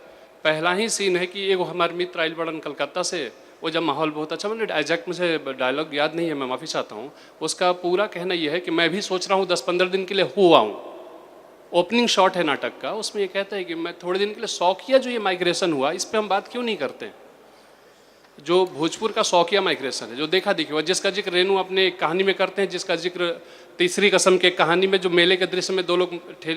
पहला ही सीन है कि एगो हमारे मित्र आइल बड़न कलकत्ता से, वो जब माहौल बहुत अच्छा, मैंने एग्जैक्ट मुझे डायलॉग याद नहीं है, मैं माफ़ी चाहता हूँ। उसका पूरा कहना यह है कि मैं भी सोच रहा हूँ 10-15 दिन के लिए हुआ हूँ। ओपनिंग शॉट है नाटक का, उसमें ये कहता है कि मैं थोड़े दिन के लिए शौकिया जो ये माइग्रेशन हुआ, इस पर हम बात क्यों नहीं करते हैं। जो भोजपुर का शौकिया माइग्रेशन है, जो देखा देखी हुआ, जिसका जिक्र रेणु अपने कहानी में करते हैं, जिसका जिक्र तीसरी कसम के कहानी में, जो मेले के दृश्य में दो लोग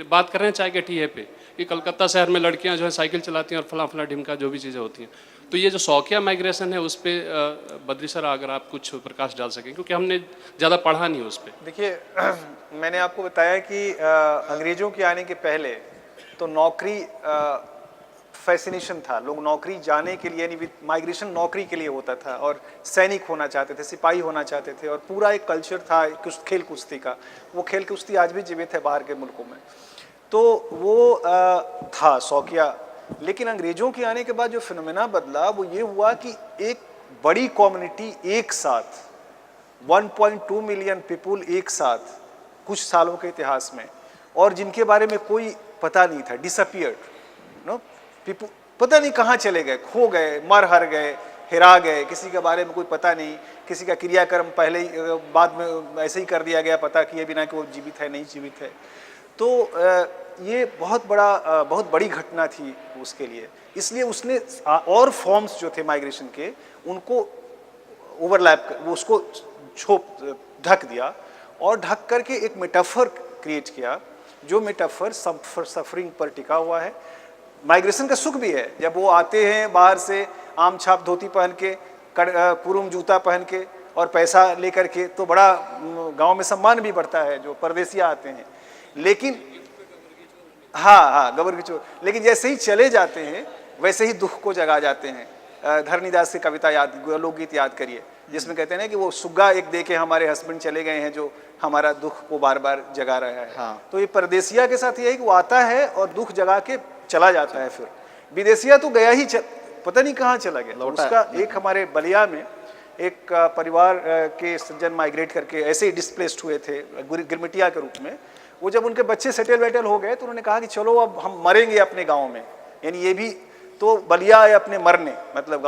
बात कर रहे हैं चाय के ठिये पे, कि कलकत्ता शहर में लड़कियां जो है साइकिल चलाती हैं और फला फला ढिमका जो भी चीज़ें होती हैं। तो ये जो शौकिया माइग्रेशन है, उस पर बद्री सर अगर आप कुछ प्रकाश डाल सकें, क्योंकि हमने ज़्यादा पढ़ा नहीं उस पर। देखिए, मैंने आपको बताया कि अंग्रेजों के आने के पहले तो नौकरी फैसिनेशन था, लोग नौकरी जाने के लिए, यानी माइग्रेशन नौकरी के लिए होता था, और सैनिक होना चाहते थे, सिपाही होना चाहते थे, और पूरा एक कल्चर था खेल कुश्ती का। वो खेल कुश्ती आज भी जीवित है बाहर के मुल्कों में, तो वो था शौकिया। लेकिन अंग्रेजों के आने के बाद जो फिनोमेना बदला वो ये हुआ कि एक बड़ी कम्युनिटी एक साथ, 1.2 मिलियन पीपुल एक साथ कुछ सालों के इतिहास में, और जिनके बारे में कोई पता नहीं था, डिसअपियर्ड नो पीपुल, पता नहीं कहाँ चले गए, खो गए, मर हर गए, हिरा गए, किसी के बारे में कोई पता नहीं, किसी का क्रियाक्रम पहले ही बाद में ऐसे ही कर दिया गया पता किए बिना कि वो जीवित है नहीं जीवित है। तो ये बहुत बड़ी घटना थी उसके लिए, इसलिए उसने और फॉर्म्स जो थे माइग्रेशन के उनको ओवरलैप कर, वो उसको ढक दिया, और ढक करके एक मेटाफर क्रिएट किया, जो मेटाफर सफरिंग पर टिका हुआ है। माइग्रेशन का सुख भी है, जब वो आते हैं बाहर से आम छाप धोती पहन के, कुरुम जूता पहन के और पैसा लेकर के, तो बड़ा गांव में सम्मान भी बढ़ता है जो परदेसिया आते हैं। लेकिन हाँ गबर की चोर, लेकिन जैसे ही चले जाते हैं वैसे ही दुख को जगा जाते हैं। धरणीदास की कविता याद, लोकगीत याद करिए, जिसमें कहते हैं ना कि वो सुग्गा एक दे के हमारे हस्बैंड चले गए हैं, जो हमारा दुख को बार बार जगा रहा है। हाँ। तो ये परदेसिया के साथ ये है कि वो आता है और दुख जगा के चला जाता है। फिर विदेशिया तो गया ही पता नहीं कहाँ चला गया। उसका एक हमारे बलिया में एक परिवार के सज्जन माइग्रेट करके ऐसे ही डिस्प्लेस्ड हुए थे गिरमिटिया के रूप में। वो जब उनके बच्चे सेटल वेटल हो गए तो उन्होंने कहा कि चलो अब हम मरेंगे अपने गाँव में, यानी ये भी तो बलिया है अपने मरने, मतलब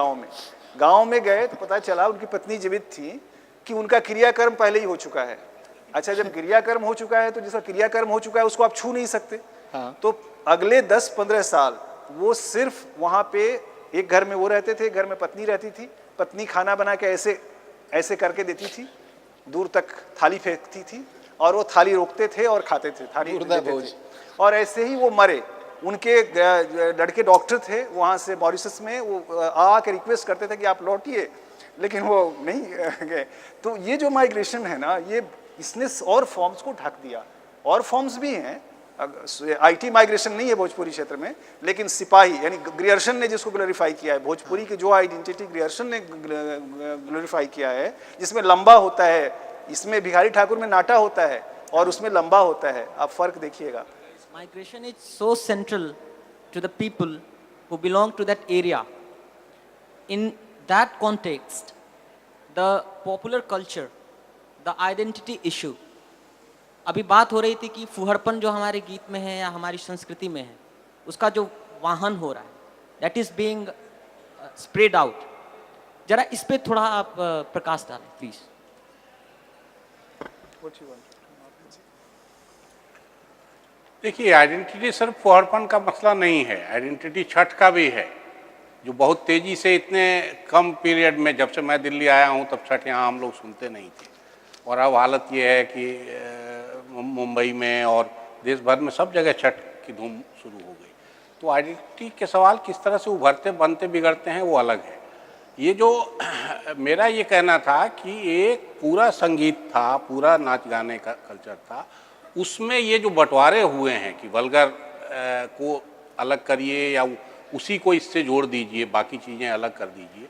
गाँव में गए तो पता चला उनकी पत्नी जीवित थी कि उनका क्रियाकर्म पहले ही हो चुका है। अच्छा, जब क्रियाकर्म हो चुका है तो जिसका क्रियाकर्म हो चुका है उसको आप छू नहीं सकते। हाँ। तो अगले 10-15 साल वो सिर्फ वहाँ पे एक घर में वो रहते थे, घर में पत्नी रहती थी, पत्नी खाना बना के ऐसे ऐसे करके देती थी, दूर तक थाली फेंकती थी और वो थाली रोकते थे और खाते थे, थाली देते थे। और ऐसे ही वो मरे। उनके लड़के डॉक्टर थे वहाँ से मॉरिशस में, वो आके रिक्वेस्ट करते थे कि आप लौटिए, लेकिन वो नहीं गए। तो ये जो माइग्रेशन है ना, ये इसने और फॉर्म्स को ढक दिया। और फॉर्म्स भी हैं, आईटी माइग्रेशन नहीं है भोजपुरी क्षेत्र में, लेकिन सिपाही यानी ग्रियर्सन ने जिसको ग्लोरीफाई किया है, भोजपुरी की जो आइडेंटिटी ग्रियर्सन ने ग्लोरीफाई किया है, जिसमें लंबा होता है, इसमें भिखारी ठाकुर में नाटा होता है और उसमें लंबा होता है। आप फर्क देखिएगा। Migration is so central to the people who belong to that area. In that context, the popular culture, the identity issue, अभी बात हो रही थी कि फुहड़पन जो हमारे गीत में है या हमारी संस्कृति में है, उसका जो वाहन हो रहा है, that is being spread out. जरा इस पे थोड़ा आप प्रकाश डालें प्लीज। देखिए, आइडेंटिटी सिर्फ फुहड़पन का मसला नहीं है, आइडेंटिटी छठ का भी है, जो बहुत तेज़ी से इतने कम पीरियड में, जब से मैं दिल्ली आया हूँ तब छठ यहाँ हम लोग सुनते नहीं थे, और अब हालत ये है कि मुंबई में और देश भर में सब जगह छठ की धूम शुरू हो गई। तो आइडेंटिटी के सवाल किस तरह से उभरते बनते बिगड़ते हैं वो अलग है, ये जो मेरा ये कहना था कि एक पूरा संगीत था, पूरा नाच गाने का कल्चर था, उसमें ये जो बंटवारे हुए हैं कि वल्गर को अलग करिए या उसी को इससे जोड़ दीजिए, बाकी चीज़ें अलग कर दीजिए,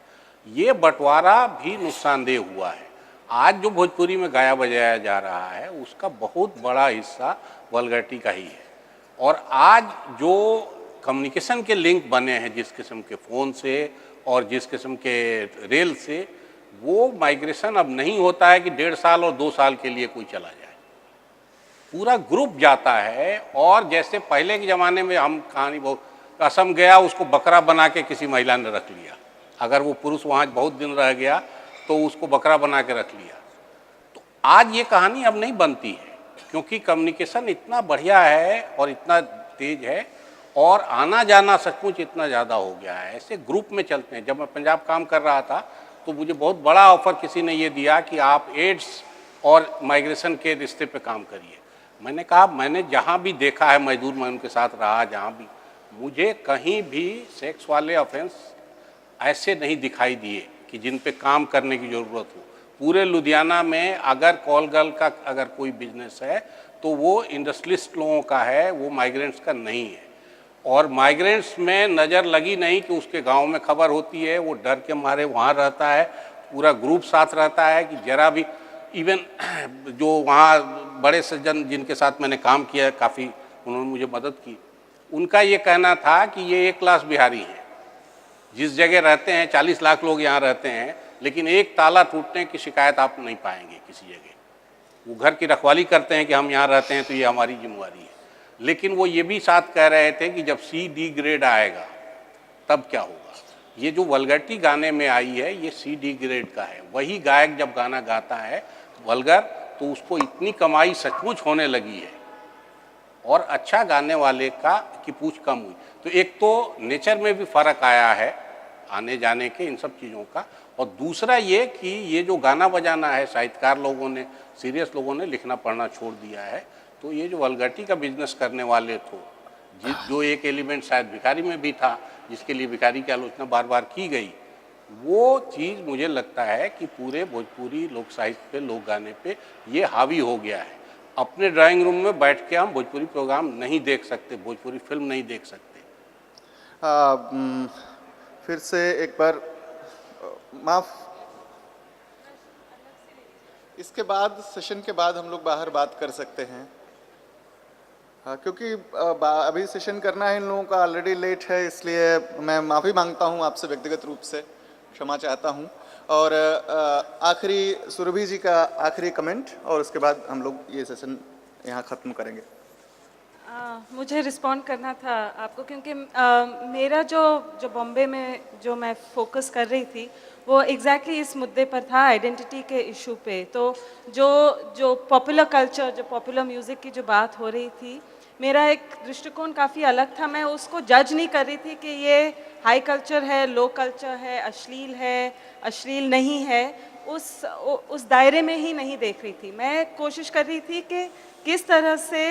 ये बंटवारा भी नुकसानदेह हुआ है। आज जो भोजपुरी में गाया बजाया जा रहा है उसका बहुत बड़ा हिस्सा वल्गैरिटी का ही है। और आज जो कम्युनिकेशन के लिंक बने हैं जिस किस्म के फ़ोन से और जिस किस्म के रेल से, वो माइग्रेशन अब नहीं होता है कि 1.5 साल और 2 साल के लिए कोई चला जाए, पूरा ग्रुप जाता है। और जैसे पहले के ज़माने में हम कहानी बहुत, असम गया उसको बकरा बना के किसी महिला ने रख लिया, अगर वो पुरुष वहाँ बहुत दिन रह गया तो उसको बकरा बना के रख लिया। तो आज ये कहानी अब नहीं बनती है क्योंकि कम्युनिकेशन इतना बढ़िया है और इतना तेज है और आना जाना सचमुच इतना ज़्यादा हो गया है। ऐसे ग्रुप में चलते हैं। जब मैं पंजाब काम कर रहा था तो मुझे बहुत बड़ा ऑफर किसी ने ये दिया कि आप एड्स और माइग्रेशन के रिश्ते पे काम करिए। मैंने कहा मैंने जहाँ भी देखा है मजदूर, मैं उनके साथ रहा जहाँ भी, मुझे कहीं भी सेक्स वाले ऑफेंस ऐसे नहीं दिखाई दिए कि जिन पे काम करने की ज़रूरत हो। पूरे लुधियाना में अगर कॉल गर्ल का अगर कोई बिजनेस है तो वो इंडस्ट्रियलिस्ट लोगों का है, वो माइग्रेंट्स का नहीं है। और माइग्रेंट्स में नज़र लगी नहीं कि उसके गांव में खबर होती है, वो डर के मारे वहाँ रहता है, पूरा ग्रुप साथ रहता है कि जरा भी, इवन जो वहाँ बड़े सज्जन जिनके साथ मैंने काम किया काफ़ी, उन्होंने मुझे मदद की, उनका ये कहना था कि ये एक क्लास बिहारी हैं, जिस जगह रहते हैं 40 लाख लोग यहाँ रहते हैं, लेकिन एक ताला टूटने की शिकायत आप नहीं पाएंगे किसी जगह। वो घर की रखवाली करते हैं कि हम यहाँ रहते हैं तो ये हमारी जिम्मेवारी है। लेकिन वो ये भी साथ कह रहे थे कि जब CD ग्रेड आएगा तब क्या होगा। ये जो वल्गैरिटी गाने में आई है ये CD ग्रेड का है। वही गायक जब गाना गाता है वल्गर तो उसको इतनी कमाई सचमुच होने लगी है और अच्छा गाने वाले का की पूछ कम हुई। तो एक तो नेचर में भी फ़र्क आया है आने जाने के इन सब चीज़ों का, और दूसरा ये कि ये जो गाना बजाना है साहित्यकार लोगों ने, सीरियस लोगों ने लिखना पढ़ना छोड़ दिया है। तो ये जो वल्गैरिटी का बिजनेस करने वाले थे, जो एक एलिमेंट शायद भिखारी में भी था, जिसके लिए भिखारी की आलोचना बार बार की गई, वो चीज़ मुझे लगता है कि पूरे भोजपुरी लोक साहित्य पे, लोक गाने पे ये हावी हो गया है। अपने ड्राइंग रूम में बैठ के हम भोजपुरी प्रोग्राम नहीं देख सकते, भोजपुरी फिल्म नहीं देख सकते। फिर से एक बार माफ, इसके बाद सेशन के बाद हम लोग बाहर बात कर सकते हैं। हाँ, क्योंकि अभी सेशन करना है इन लोगों का, ऑलरेडी लेट है, इसलिए मैं माफ़ी मांगता हूँ आपसे, व्यक्तिगत रूप से क्षमा चाहता हूँ। और आखिरी सुरभि जी का आखिरी कमेंट और उसके बाद हम लोग ये सेशन यहाँ ख़त्म करेंगे। मुझे रिस्पॉन्ड करना था आपको क्योंकि मेरा जो बॉम्बे में जो मैं फोकस कर रही थी वो एग्जैक्टली इस मुद्दे पर था, आइडेंटिटी के इशू पे। तो जो पॉपुलर कल्चर, जो पॉपुलर म्यूज़िक की जो बात हो रही थी, मेरा एक दृष्टिकोण काफ़ी अलग था। मैं उसको जज नहीं कर रही थी कि ये हाई कल्चर है, लो कल्चर है, अश्लील नहीं है, उस दायरे में ही नहीं देख रही थी। मैं कोशिश कर रही थी कि किस तरह से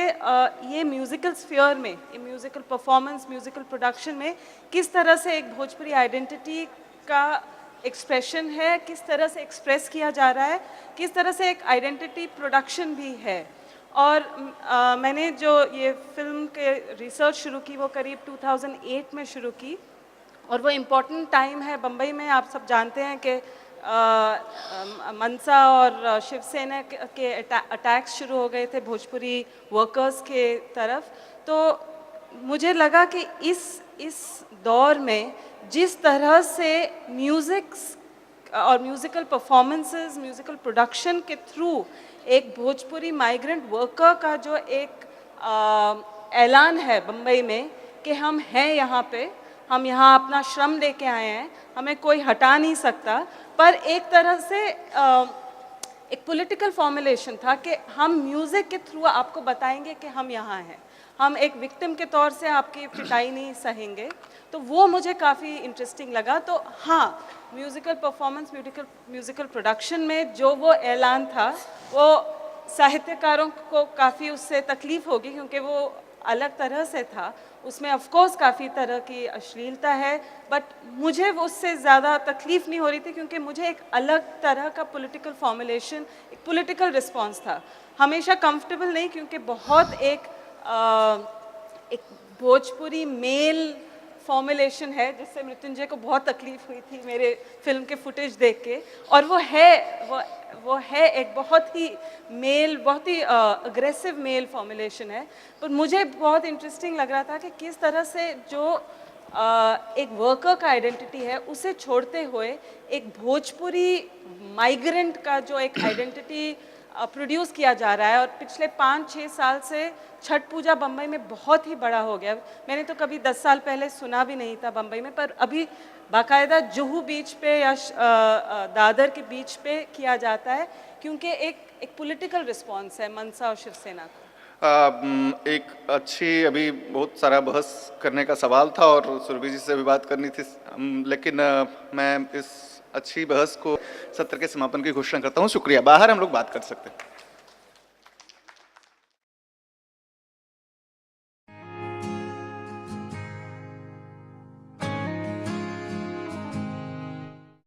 ये म्यूज़िकल स्फीयर में, ये म्यूज़िकल परफॉर्मेंस, म्यूज़िकल प्रोडक्शन में किस तरह से एक भोजपुरी आइडेंटिटी का एक्सप्रेशन है, किस तरह से एक्सप्रेस किया जा रहा है, किस तरह से एक आइडेंटिटी प्रोडक्शन भी है। और मैंने जो ये फिल्म के रिसर्च शुरू की वो करीब 2008 में शुरू की, और वो इम्पोर्टेंट टाइम है बम्बई में। आप सब जानते हैं कि मनसा और शिवसेना के अटैक्स शुरू हो गए थे भोजपुरी वर्कर्स के तरफ। तो मुझे लगा कि इस दौर में जिस तरह से म्यूज़िक और म्यूज़िकल परफॉर्मेंसेस, म्यूज़िकल प्रोडक्शन के थ्रू एक भोजपुरी माइग्रेंट वर्कर का जो एक ऐलान है बम्बई में कि हम हैं यहाँ पे, हम यहाँ अपना श्रम लेके आए हैं, हमें कोई हटा नहीं सकता, पर एक तरह से एक पॉलिटिकल फॉर्मुलेशन था कि हम म्यूज़िक के थ्रू आपको बताएंगे कि हम यहाँ हैं, हम एक विक्टिम के तौर से आपकी पिटाई नहीं सहेंगे। तो वो मुझे काफ़ी इंटरेस्टिंग लगा। तो हाँ, म्यूज़िकल परफॉर्मेंस, म्यूज़िकल प्रोडक्शन में जो वो ऐलान था, वो साहित्यकारों को काफ़ी उससे तकलीफ़ होगी क्योंकि वो अलग तरह से था। उसमें ऑफ कोर्स काफ़ी तरह की अश्लीलता है, बट मुझे वो उससे ज़्यादा तकलीफ़ नहीं हो रही थी, क्योंकि मुझे एक अलग तरह का पॉलिटिकल फॉर्मुलेशन, एक पॉलिटिकल रिस्पांस था। हमेशा कंफर्टेबल नहीं, क्योंकि बहुत एक भोजपुरी मेल फॉर्मुलेशन है जिससे मृत्युंजय को बहुत तकलीफ हुई थी मेरे फिल्म के फुटेज देख के, और वो है एक बहुत ही अग्रेसिव मेल फॉर्मुलेशन है। पर मुझे बहुत इंटरेस्टिंग लग रहा था कि किस तरह से जो एक वर्कर का आइडेंटिटी है उसे छोड़ते हुए एक भोजपुरी माइग्रेंट का जो एक आइडेंटिटी प्रोड्यूस किया जा रहा है। और पिछले 5-6 साल से छठ पूजा बम्बई में बहुत ही बड़ा हो गया। मैंने तो कभी 10 साल पहले सुना भी नहीं था बम्बई में, पर अभी बाकायदा जुहू बीच पे या दादर के बीच पे किया जाता है, क्योंकि एक पॉलिटिकल रिस्पांस है मनसा और शिवसेना को। एक अच्छी, अभी बहुत सारा बहस करने का सवाल था और सुरभि जी से भी बात करनी थी, लेकिन मैं इस अच्छी बहस को सत्र के समापन की घोषणा करता हूँ। शुक्रिया। बाहर हम लोग बात कर सकते हैं।